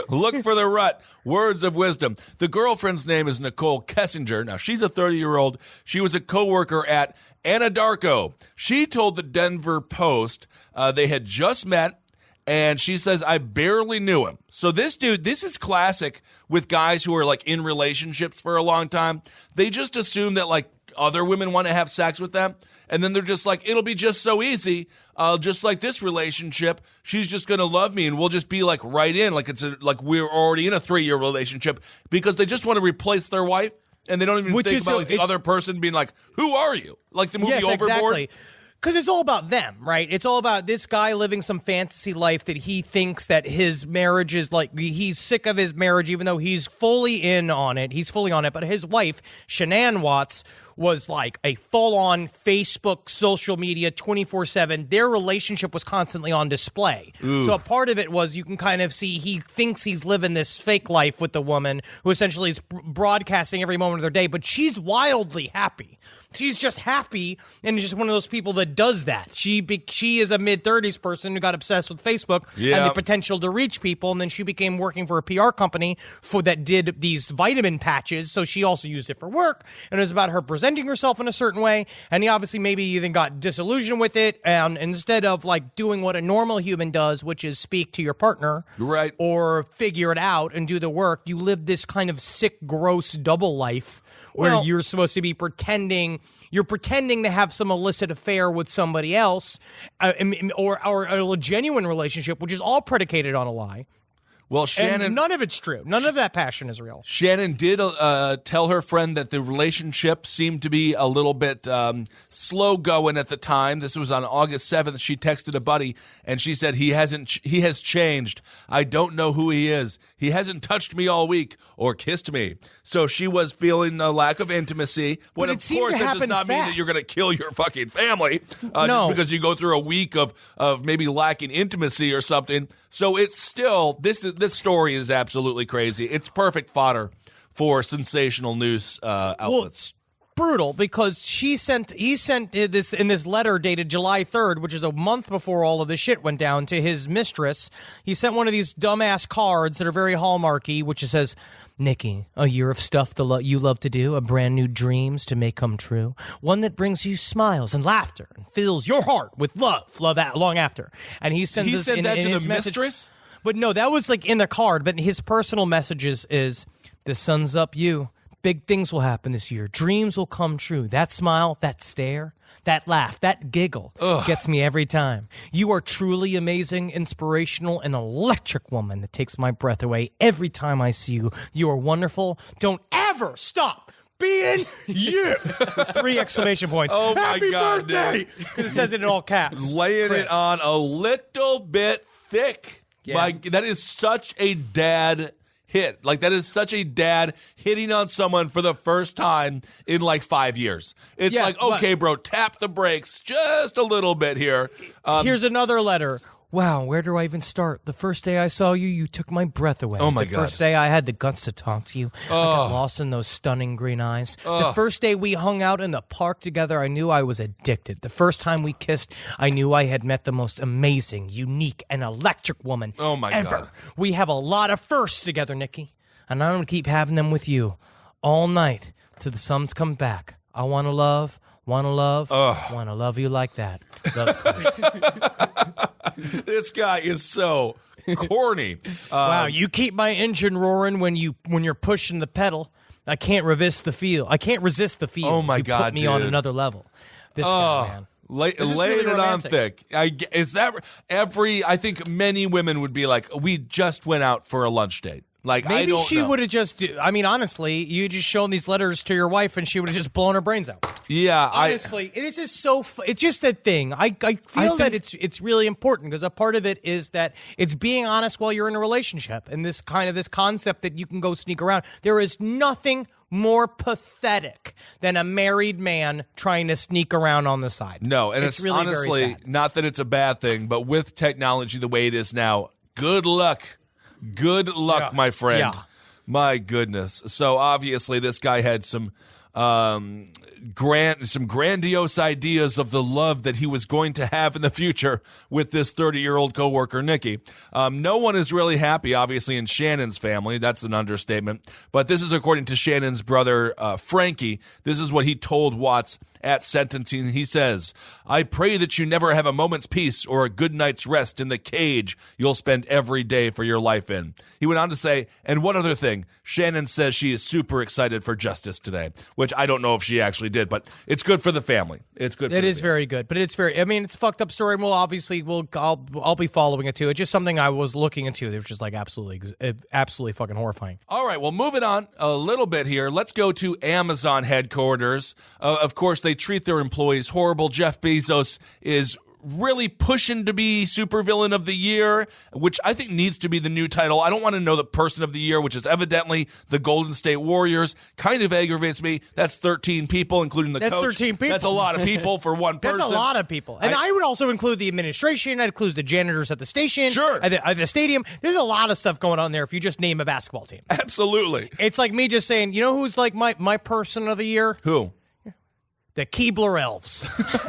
Look for the rut. Words of wisdom. The girlfriend's name is Nicole Kessinger. Now, she's a 30-year-old. She was a coworker at Anadarko. She told the Denver Post they had just met, and she says, I barely knew him. So this dude, this is classic with guys who are like in relationships for a long time. They just assume that like other women want to have sex with them. And then they're just like, it'll be just so easy. Just like this relationship, she's just going to love me and we'll just be like right in. Like like we're already in a 3-year relationship, because they just want to replace their wife. And they don't even think about like, the other person being like, who are you? Like the movie Overboard. Exactly. Because it's all about them, right? It's all about this guy living some fantasy life that he thinks that his marriage is like, he's sick of his marriage, even though he's fully in on it. He's fully on it. But his wife, Shanann Watts, was like a full-on Facebook, social media, 24/7. Their relationship was constantly on display. Ooh. So a part of it was you can kind of see he thinks he's living this fake life with the woman who essentially is broadcasting every moment of their day, but she's wildly happy. She's just happy and just one of those people that does that. She is a mid-30s person who got obsessed with Facebook and the potential to reach people, and then she became working for a PR company that did these vitamin patches, so she also used it for work, and it was about her presenting herself in a certain way, and he obviously maybe even got disillusioned with it, and instead of like doing what a normal human does, which is speak to your partner, right, or figure it out and do the work, you live this kind of sick, gross double life where you're supposed to be pretending to have some illicit affair with somebody else, or a genuine relationship, which is all predicated on a lie. Well, Shannon, and none of it's true. None of that passion is real. Shannon did tell her friend that the relationship seemed to be a little bit slow going at the time. This was on August 7th. She texted a buddy, and she said, he has changed. I don't know who he is. He hasn't touched me all week or kissed me. So she was feeling a lack of intimacy. But of course, that does not mean that you're going to kill your fucking family just because you go through a week of maybe lacking intimacy or something. So it's still, this story is absolutely crazy. It's perfect fodder for sensational news outlets. Well, it's brutal because he sent this in this letter dated July 3rd, which is a month before all of this shit went down, to his mistress. He sent one of these dumbass cards that are very hallmarky, which says, Nikki, a year of stuff you love to do, a brand new dreams to make come true, one that brings you smiles and laughter and fills your heart with love that long after. And he sends this sent that to the message, mistress? But no, that was like in the card. But his personal messages is, the sun's up you. Big things will happen this year. Dreams will come true. That smile, that stare, that laugh, that giggle gets me every time. You are truly amazing, inspirational, and electric woman that takes my breath away every time I see you. You are wonderful. Don't ever stop being you. 3 exclamation points. Oh, my Happy God, birthday! Because it says it in all caps. Laying Chris. it on a little bit thick. Yeah. That is such a dad hit. Like, that is such a dad hitting on someone for the first time in like 5 years. It's like, okay, bro, tap the brakes just a little bit here. Here's another letter. Wow, where do I even start? The first day I saw you, you took my breath away. Oh, my God. The first day I had the guts to talk to you, I got lost in those stunning green eyes. The first day we hung out in the park together, I knew I was addicted. The first time we kissed, I knew I had met the most amazing, unique, and electric woman ever. God. We have a lot of firsts together, Nikki, and I'm going to keep having them with you all night till the sun's come back. I want to love you like that. This guy is so corny. Wow, you keep my engine roaring when you're pushing the pedal. I can't resist the feel. Oh my you God, put me dude. on another level. This guy, man. Laying really it on romantic. thick. I think many women would be like, we just went out for a lunch date. Like, Maybe I don't she know. would have just, I mean, honestly, you just shown these letters to your wife and she would have just blown her brains out. Yeah. Honestly, this is so, it's just a thing. I feel that it's really important because a part of it is that it's being honest while you're in a relationship and this concept that you can go sneak around. There is nothing more pathetic than a married man trying to sneak around on the side. No, and it's really honestly very sad. not that it's a bad thing, but with technology the way it is now, good luck. Good luck, my friend. Yeah. My goodness. So obviously this guy had some grandiose ideas of the love that he was going to have in the future with this 30-year-old coworker, Nikki. No one is really happy, obviously, in Shannon's family. That's an understatement. But this is according to Shannon's brother, Frankie. This is what he told Watts at sentencing. He says, "I pray that you never have a moment's peace or a good night's rest in the cage you'll spend every day for your life in." He went on to say, and one other thing, Shannon says she is super excited for justice today, which I don't know if she actually did, but it's good for the family. It's good. It is very good, but it's very. I mean, it's a fucked up story, and I'll be following it too. It's just something I was looking into. It was just like absolutely fucking horrifying. All right, well, moving on a little bit here. Let's go to Amazon headquarters. Of course, they treat their employees horrible. Jeff Bezos is really pushing to be supervillain of the year, which I think needs to be the new title. I don't want to know the person of the year, which is evidently the Golden State Warriors. Kind of aggravates me. That's 13 people, including the coach. That's 13 people. That's a lot of people for one person. That's a lot of people. And I would also include the administration. I'd include the janitors at the station. Sure. At the stadium. There's a lot of stuff going on there if you just name a basketball team. Absolutely. It's like me just saying, you know who's like my person of the year? Who? The Keebler Elves.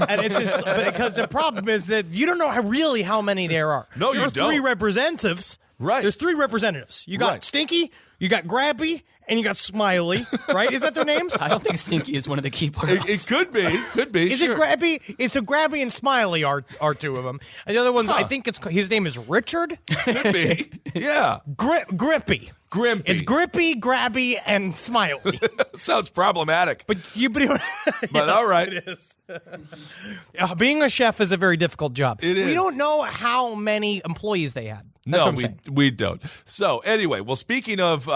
And it's just because the problem is that you don't know how many there are. No, you there are don't. 3 representatives. Right. There's 3 representatives. You got Right. Stinky, you got Grabby, and you got Smiley. Right? Is that their names? I don't think Stinky is one of the key players. It could be. Could be. Is sure. it Grabby? It's a Grabby and Smiley are 2 of them. And the other ones, I think his name is Richard. Could be. Yeah. Grippy. Grimpy. It's Grippy, Grabby, and Smiley. Sounds problematic. But But all right. It is. Being a chef is a very difficult job. It is. We don't know how many employees they had. That's what I'm saying. we don't. So anyway, well, speaking of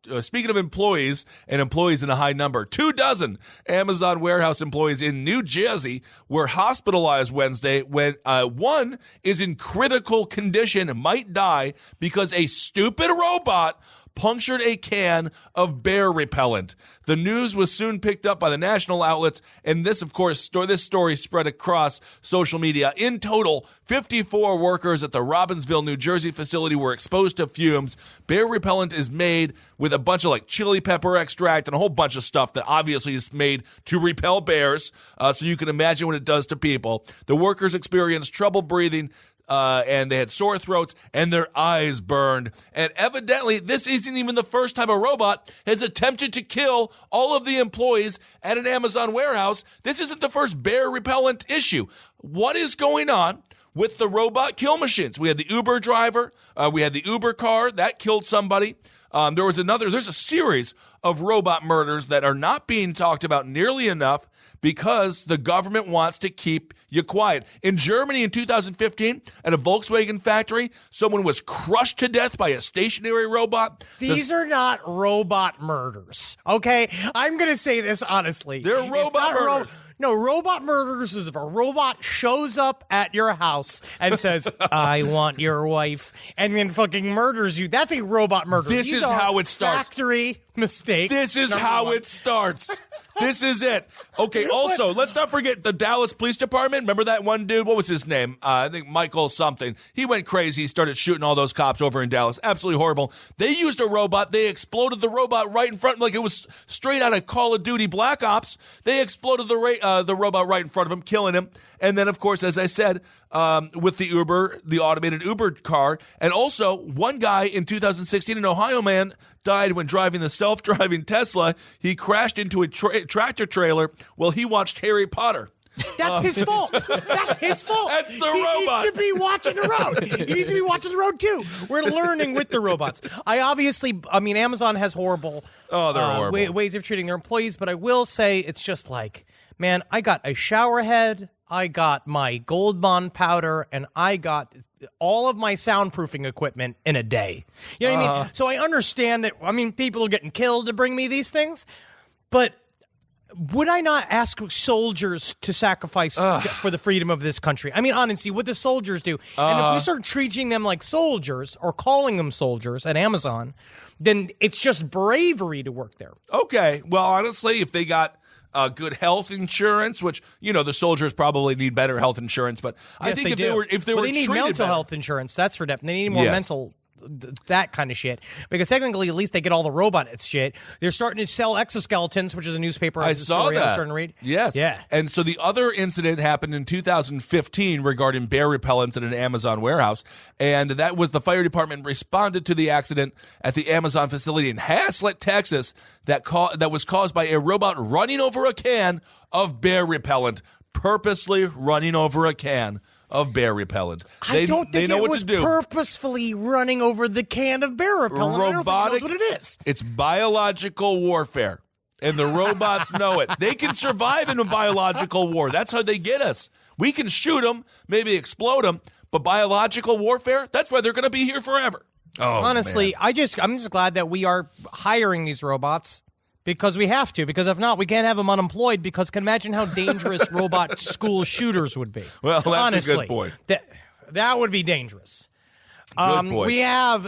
employees and employees in a high number, 24 Amazon warehouse employees in New Jersey were hospitalized Wednesday when one is in critical condition, might die because a stupid robot punctured a can of bear repellent. The news was soon picked up by the national outlets, and this, of course, this story spread across social media. In total, 54 workers at the Robbinsville, New Jersey facility were exposed to fumes. Bear repellent is made with a bunch of like chili pepper extract and a whole bunch of stuff that obviously is made to repel bears, so you can imagine what it does to people. The workers experienced trouble breathing, and they had sore throats, and their eyes burned. And evidently, this isn't even the first time a robot has attempted to kill all of the employees at an Amazon warehouse. This isn't the first bear repellent issue. What is going on with the robot kill machines? We had the Uber driver. We had the Uber car. That killed somebody. There's a series of robot murders that are not being talked about nearly enough because the government wants to keep you quiet. In Germany in 2015, at a Volkswagen factory, someone was crushed to death by a stationary robot. These are not robot murders, okay? I'm going to say this honestly. They're robot murders. No, robot murders is if a robot shows up at your house and says, I want your wife, and then fucking murders you. That's a robot murder. This is how it starts. Factory mistake. This is how it starts. This is it. Okay, also, let's not forget the Dallas Police Department. Remember that one dude? What was his name? I think Michael something. He went crazy. He started shooting all those cops over in Dallas. Absolutely horrible. They used a robot. They exploded the robot right in front, like it was straight out of Call of Duty Black Ops. They exploded the robot right in front of him, killing him. And then, of course, as I said, with the automated Uber car. And also, one guy in 2016, an Ohio man, died when driving the self-driving Tesla. He crashed into a tractor trailer while he watched Harry Potter. That's his fault. That's his fault. That's the he robot. He needs to be watching the road. He needs to be watching the road, too. We're learning with the robots. Amazon has horrible, horrible ways of treating their employees, but I will say it's just like, man, I got a shower head, I got my Gold Bond powder, and I got all of my soundproofing equipment in a day. You know what I mean? So I understand that, people are getting killed to bring me these things, but would I not ask soldiers to sacrifice for the freedom of this country? I mean, honestly, what the soldiers do. And if we start treating them like soldiers or calling them soldiers at Amazon, then it's just bravery to work there. Okay. Well, honestly, if they got good health insurance, which, the soldiers probably need better health insurance, but I think if they were they need treated mental better, health insurance. That's for definite. They need more mental, that kind of shit. Because technically, at least they get all the robot shit. They're starting to sell exoskeletons, which is a newspaper. I saw that. I was starting to read. Yes. Yeah. And so the other incident happened in 2015 regarding bear repellents in an Amazon warehouse. And that was the fire department responded to the accident at the Amazon facility in Haslett, Texas, that was caused by a robot running over a can of bear repellent, purposely running over a can of bear repellent. I don't think it was purposefully running over the can of bear repellent. Robotic, I don't think it knows what it is. It's biological warfare, and the robots know it. They can survive in a biological war. That's how they get us. We can shoot them, maybe explode them, but biological warfare, that's why they're going to be here forever. Oh, honestly, man. I'm just glad that we are hiring these robots. Because we have to. Because if not, we can't have them unemployed. Because can imagine how dangerous robot school shooters would be. Well, that's honestly, a good point. That would be dangerous. Good point.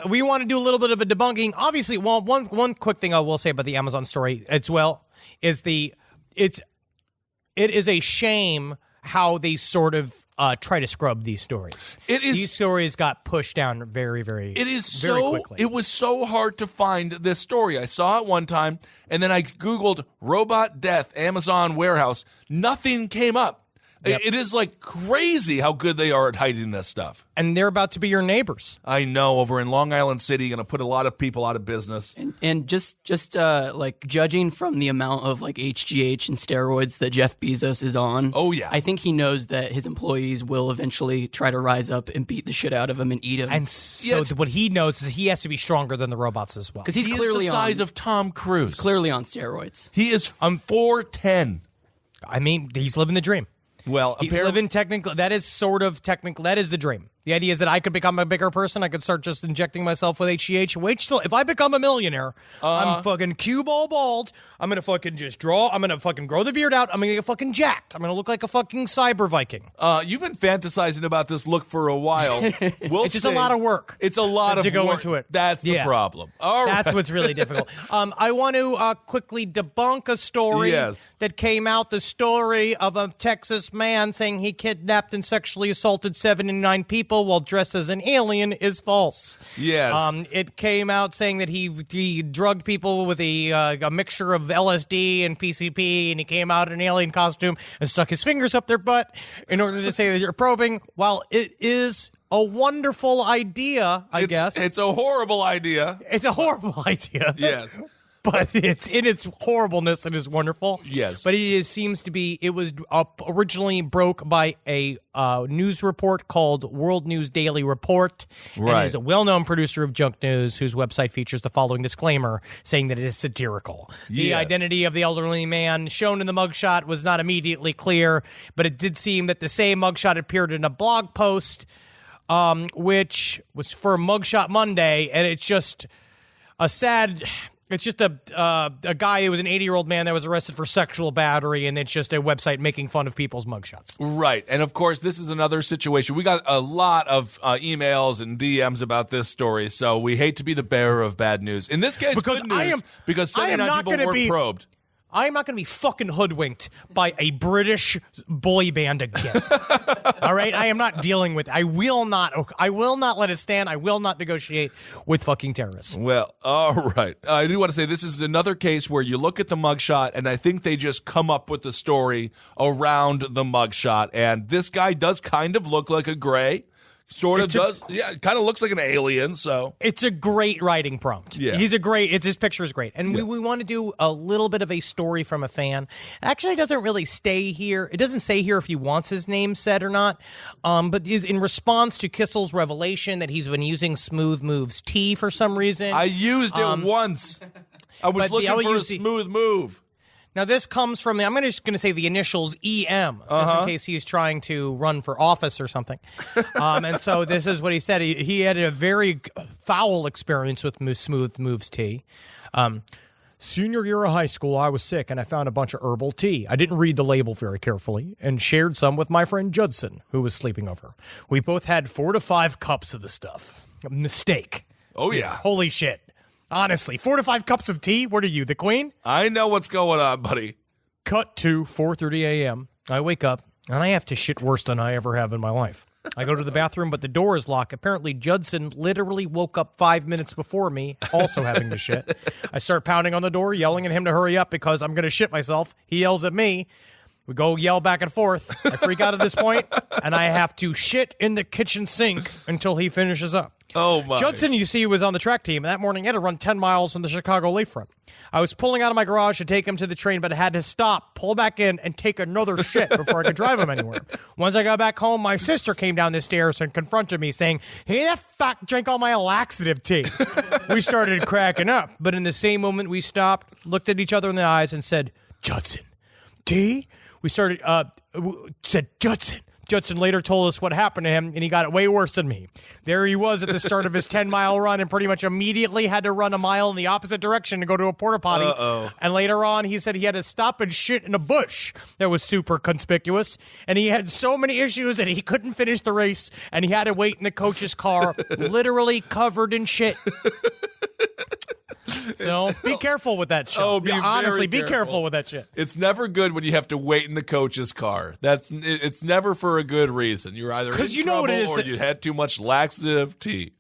We want to do a little bit of a debunking. Obviously, well, one quick thing I will say about the Amazon story as well is it is a shame how they sort of try to scrub these stories. These stories got pushed down very, very, very quickly. It was so hard to find this story. I saw it one time, and then I Googled robot death Amazon warehouse. Nothing came up. Yep. It is like crazy how good they are at hiding this stuff. And they're about to be your neighbors. I know, over in Long Island City, going to put a lot of people out of business. And just like judging from the amount of like HGH and steroids that Jeff Bezos is on. Oh, yeah. I think he knows that his employees will eventually try to rise up and beat the shit out of him and eat him. And so what he knows is he has to be stronger than the robots as well. Because he's clearly the size of Tom Cruise. He's clearly on steroids. He is 4'10". I mean, he's living the dream. Well, he's living technically. That is sort of technical. That is the dream. The idea is that I could become a bigger person. I could start just injecting myself with HGH. Wait till if I become a millionaire, I'm fucking cue ball bald. I'm gonna fucking just draw. I'm gonna fucking grow the beard out. I'm gonna get fucking jacked. I'm gonna look like a fucking cyber Viking. You've been fantasizing about this look for a while. It's just a lot of work. It's a lot of to go work. into it. That's the problem. All right. That's what's really difficult. I want to quickly debunk a story that came out. The story of a Texas man saying he kidnapped and sexually assaulted 79 people while dressed as an alien is false. Yes. It came out saying that he drugged people with a mixture of LSD and PCP, and he came out in an alien costume and stuck his fingers up their butt in order to say that you're probing. While it is a wonderful idea, I guess. It's a horrible idea. It's a horrible idea. Yes. But it's in its horribleness, it is wonderful. Yes. But it was originally broke by a news report called World News Daily Report. Right. And he's a well-known producer of junk news whose website features the following disclaimer saying that it is satirical. The identity of the elderly man shown in the mugshot was not immediately clear, but it did seem that the same mugshot appeared in a blog post, which was for Mugshot Monday, and it's just a sad... It's just a guy who was an 80-year-old man that was arrested for sexual battery, and it's just a website making fun of people's mugshots. Right. And, of course, this is another situation. We got a lot of emails and DMs about this story, so we hate to be the bearer of bad news. In this case, good news, because 79 people weren't probed. I am not going to be fucking hoodwinked by a British boy band again. All right? I am not dealing with it. I will not let it stand. I will not negotiate with fucking terrorists. Well, all right. I do want to say this is another case where you look at the mugshot, and I think they just come up with the story around the mugshot. And this guy does kind of look like a gray. Sort of does. Yeah, it kind of looks like an alien, so. It's a great writing prompt. Yeah. His picture is great. And we want to do a little bit of a story from a fan. Actually, it doesn't really stay here. It doesn't say here if he wants his name said or not. But in response to Kissel's revelation that he's been using Smooth Move's tea for some reason. I used it once. I was looking for a smooth move. Now, this comes from, I'm just going to say the initials EM, just in case he's trying to run for office or something. And so this is what he said. He had a very foul experience with Smooth Moves tea. Senior year of high school, I was sick, and I found a bunch of herbal tea. I didn't read the label very carefully and shared some with my friend Judson, who was sleeping over. We both had 4 to 5 cups of the stuff. Mistake. Oh, Dude, yeah. Holy shit. Honestly, 4 to 5 cups of tea? What are you, the queen? I know what's going on, buddy. Cut to 4:30 a.m. I wake up, and I have to shit worse than I ever have in my life. I go to the bathroom, but the door is locked. Apparently, Judson literally woke up 5 minutes before me, also having to shit. I start pounding on the door, yelling at him to hurry up because I'm going to shit myself. He yells at me. We go yell back and forth. I freak out at this point, and I have to shit in the kitchen sink until he finishes up. Oh, my. Judson, you see, was on the track team, and that morning he had to run 10 miles on the Chicago lakefront. I was pulling out of my garage to take him to the train, but I had to stop, pull back in, and take another shit before I could drive him anywhere. Once I got back home, my sister came down the stairs and confronted me, saying, "Hey, that fuck drank all my laxative tea." We started cracking up, but in the same moment we stopped, looked at each other in the eyes, and said, "Judson, tea?" We said, "Judson." Judson later told us what happened to him, and he got it way worse than me. There he was at the start of his 10-mile run and pretty much immediately had to run a mile in the opposite direction to go to a porta potty. And later on, he said he had to stop and shit in a bush that was super conspicuous. And he had so many issues that he couldn't finish the race, and he had to wait in the coach's car, literally covered in shit. So be careful with that shit. Oh, honestly, be careful. careful with that shit. It's never good when you have to wait in the coach's car. It's never for a good reason. You're either in you trouble know what it is or you had too much laxative tea.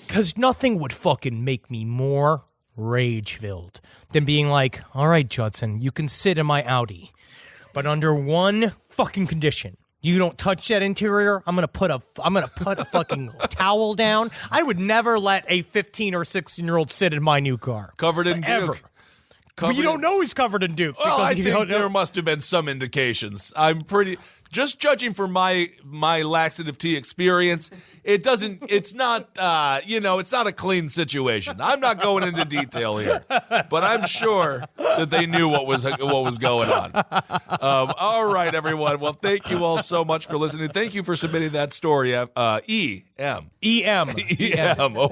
Because nothing would fucking make me more rage-filled than being like, "All right, Judson, you can sit in my Audi, but under one fucking condition. You don't touch that interior. I'm gonna put a fucking towel down. I would never let a 15 or 16-year-old sit in my new car. Covered in ever. Duke. But you don't know he's covered in Duke. Well, I you think don't know. there must have been some indications. Just judging from my laxative tea experience, it's not a clean situation. I'm not going into detail here, but I'm sure that they knew what was going on. All right, everyone. Well, thank you all so much for listening. Thank you for submitting that story. EM. Oh,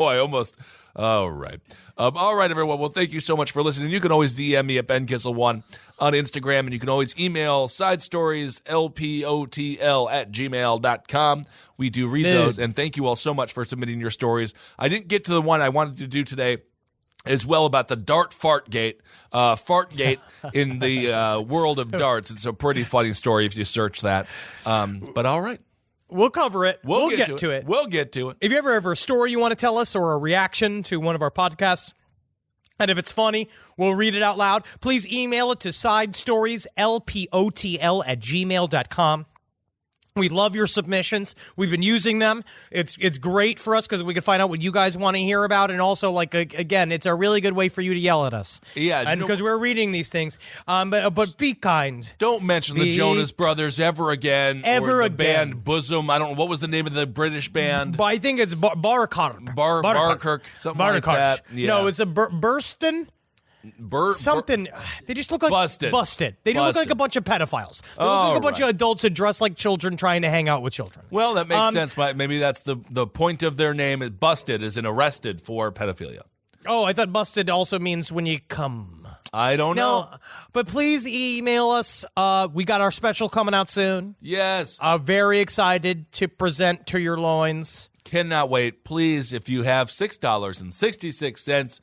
I almost. All right. All right, everyone. Well, thank you so much for listening. You can always DM me at BenKissel1 on Instagram, and you can always email sidestorieslpotl@gmail.com. We do read those, and thank you all so much for submitting your stories. I didn't get to the one I wanted to do today as well about the dart fartgate. Fartgate in the world of darts. It's a pretty funny story if you search that. But all right. We'll cover it. We'll get to it. We'll get to it. If you ever have a story you want to tell us or a reaction to one of our podcasts, and if it's funny, we'll read it out loud, please email it to sidestorieslpotl@gmail.com. We love your submissions. We've been using them. It's great for us because we can find out what you guys want to hear about, and also, again, it's a really good way for you to yell at us. Yeah, and because we're reading these things. But be kind. Don't mention the Jonas Brothers ever again. Ever or the again. band Bosom. I don't know what was the name of the British band. But I think it's Barkirk. Barkirk, something like that. Yeah. No, it's a Burston. Something. They just look like Busted. They look like a bunch of pedophiles. They look like a bunch of adults that dress like children trying to hang out with children. Well, that makes sense. But maybe that's the point of their name. Is busted, as in arrested for pedophilia. Oh, I thought busted also means when you come. I don't know. But please email us. We got our special coming out soon. Yes. Very excited to present to your loins. Cannot wait. Please, if you have $6.66,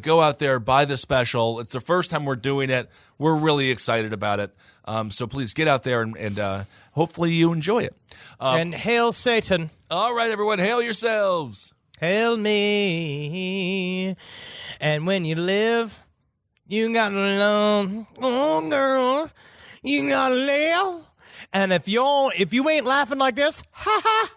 go out there, buy the special. It's the first time we're doing it. We're really excited about it. So please get out there and hopefully you enjoy it. And hail Satan. All right, everyone, hail yourselves. Hail me. And when you live, you gotta love. Oh, girl, you gotta live. And if you ain't laughing like this, ha ha.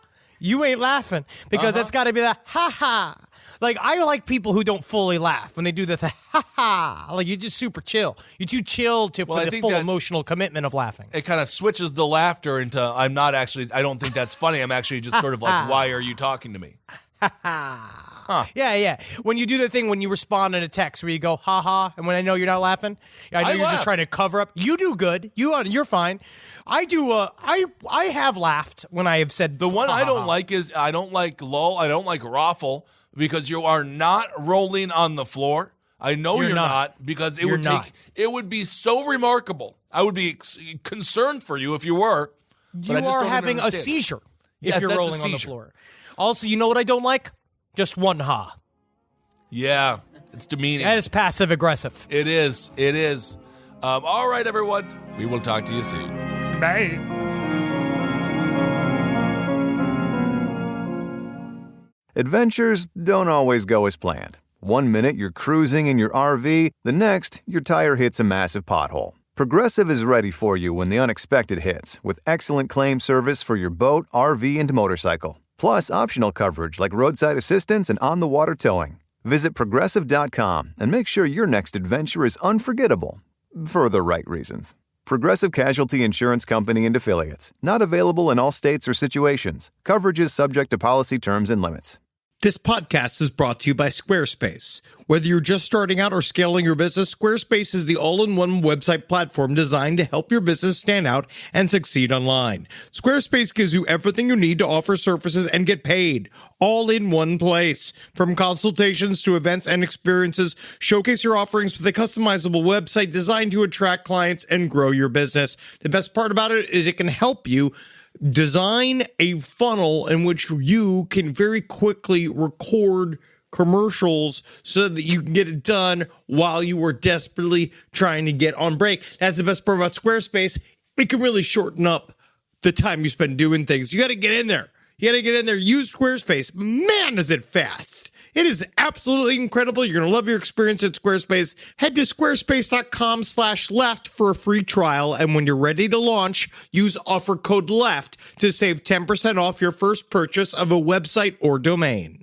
You ain't laughing because that's got to be the ha-ha. Like, I like people who don't fully laugh when they do the ha-ha. Like, you're just super chill. You're too chill for the full emotional commitment of laughing. It kind of switches the laughter into, I don't think that's funny. I'm actually just sort of like, why are you talking to me? Ha-ha. Yeah. When you do the thing when you respond in a text where you go, ha, and when I know you're not laughing, I know you're just trying to cover up. You do good. You're fine. I do. I have laughed when I have said the one I don't ha. like is I don't like lull. I don't like raffle because you are not rolling on the floor. I know you're not because it would be so remarkable. I would be concerned for you if you were. You are having a seizure if you're rolling on the floor. Also, you know what I don't like? Just one ha. Yeah, it's demeaning. That is passive aggressive. It is. All right, everyone. We will talk to you soon. Bye. Adventures don't always go as planned. One minute you're cruising in your RV, the next your tire hits a massive pothole. Progressive is ready for you when the unexpected hits, with excellent claim service for your boat, RV, and motorcycle. Plus, optional coverage like roadside assistance and on-the-water towing. Visit Progressive.com and make sure your next adventure is unforgettable, for the right reasons. Progressive Casualty Insurance Company and Affiliates. Not available in all states or situations. Coverage is subject to policy terms and limits. This podcast is brought to you by Squarespace. Whether you're just starting out or scaling your business, Squarespace is the all-in-one website platform designed to help your business stand out and succeed online. Squarespace gives you everything you need to offer services and get paid, all in one place. From consultations to events and experiences, showcase your offerings with a customizable website designed to attract clients and grow your business. The best part about it is it can help you design a funnel in which you can very quickly record commercials so that you can get it done while you were desperately trying to get on break. That's the best part about Squarespace. It can really shorten up the time you spend doing things. You got to get in there. Use Squarespace. Man, is it fast. It is absolutely incredible. You're going to love your experience at Squarespace. Head to squarespace.com/left for a free trial. And when you're ready to launch, use offer code LEFT to save 10% off your first purchase of a website or domain.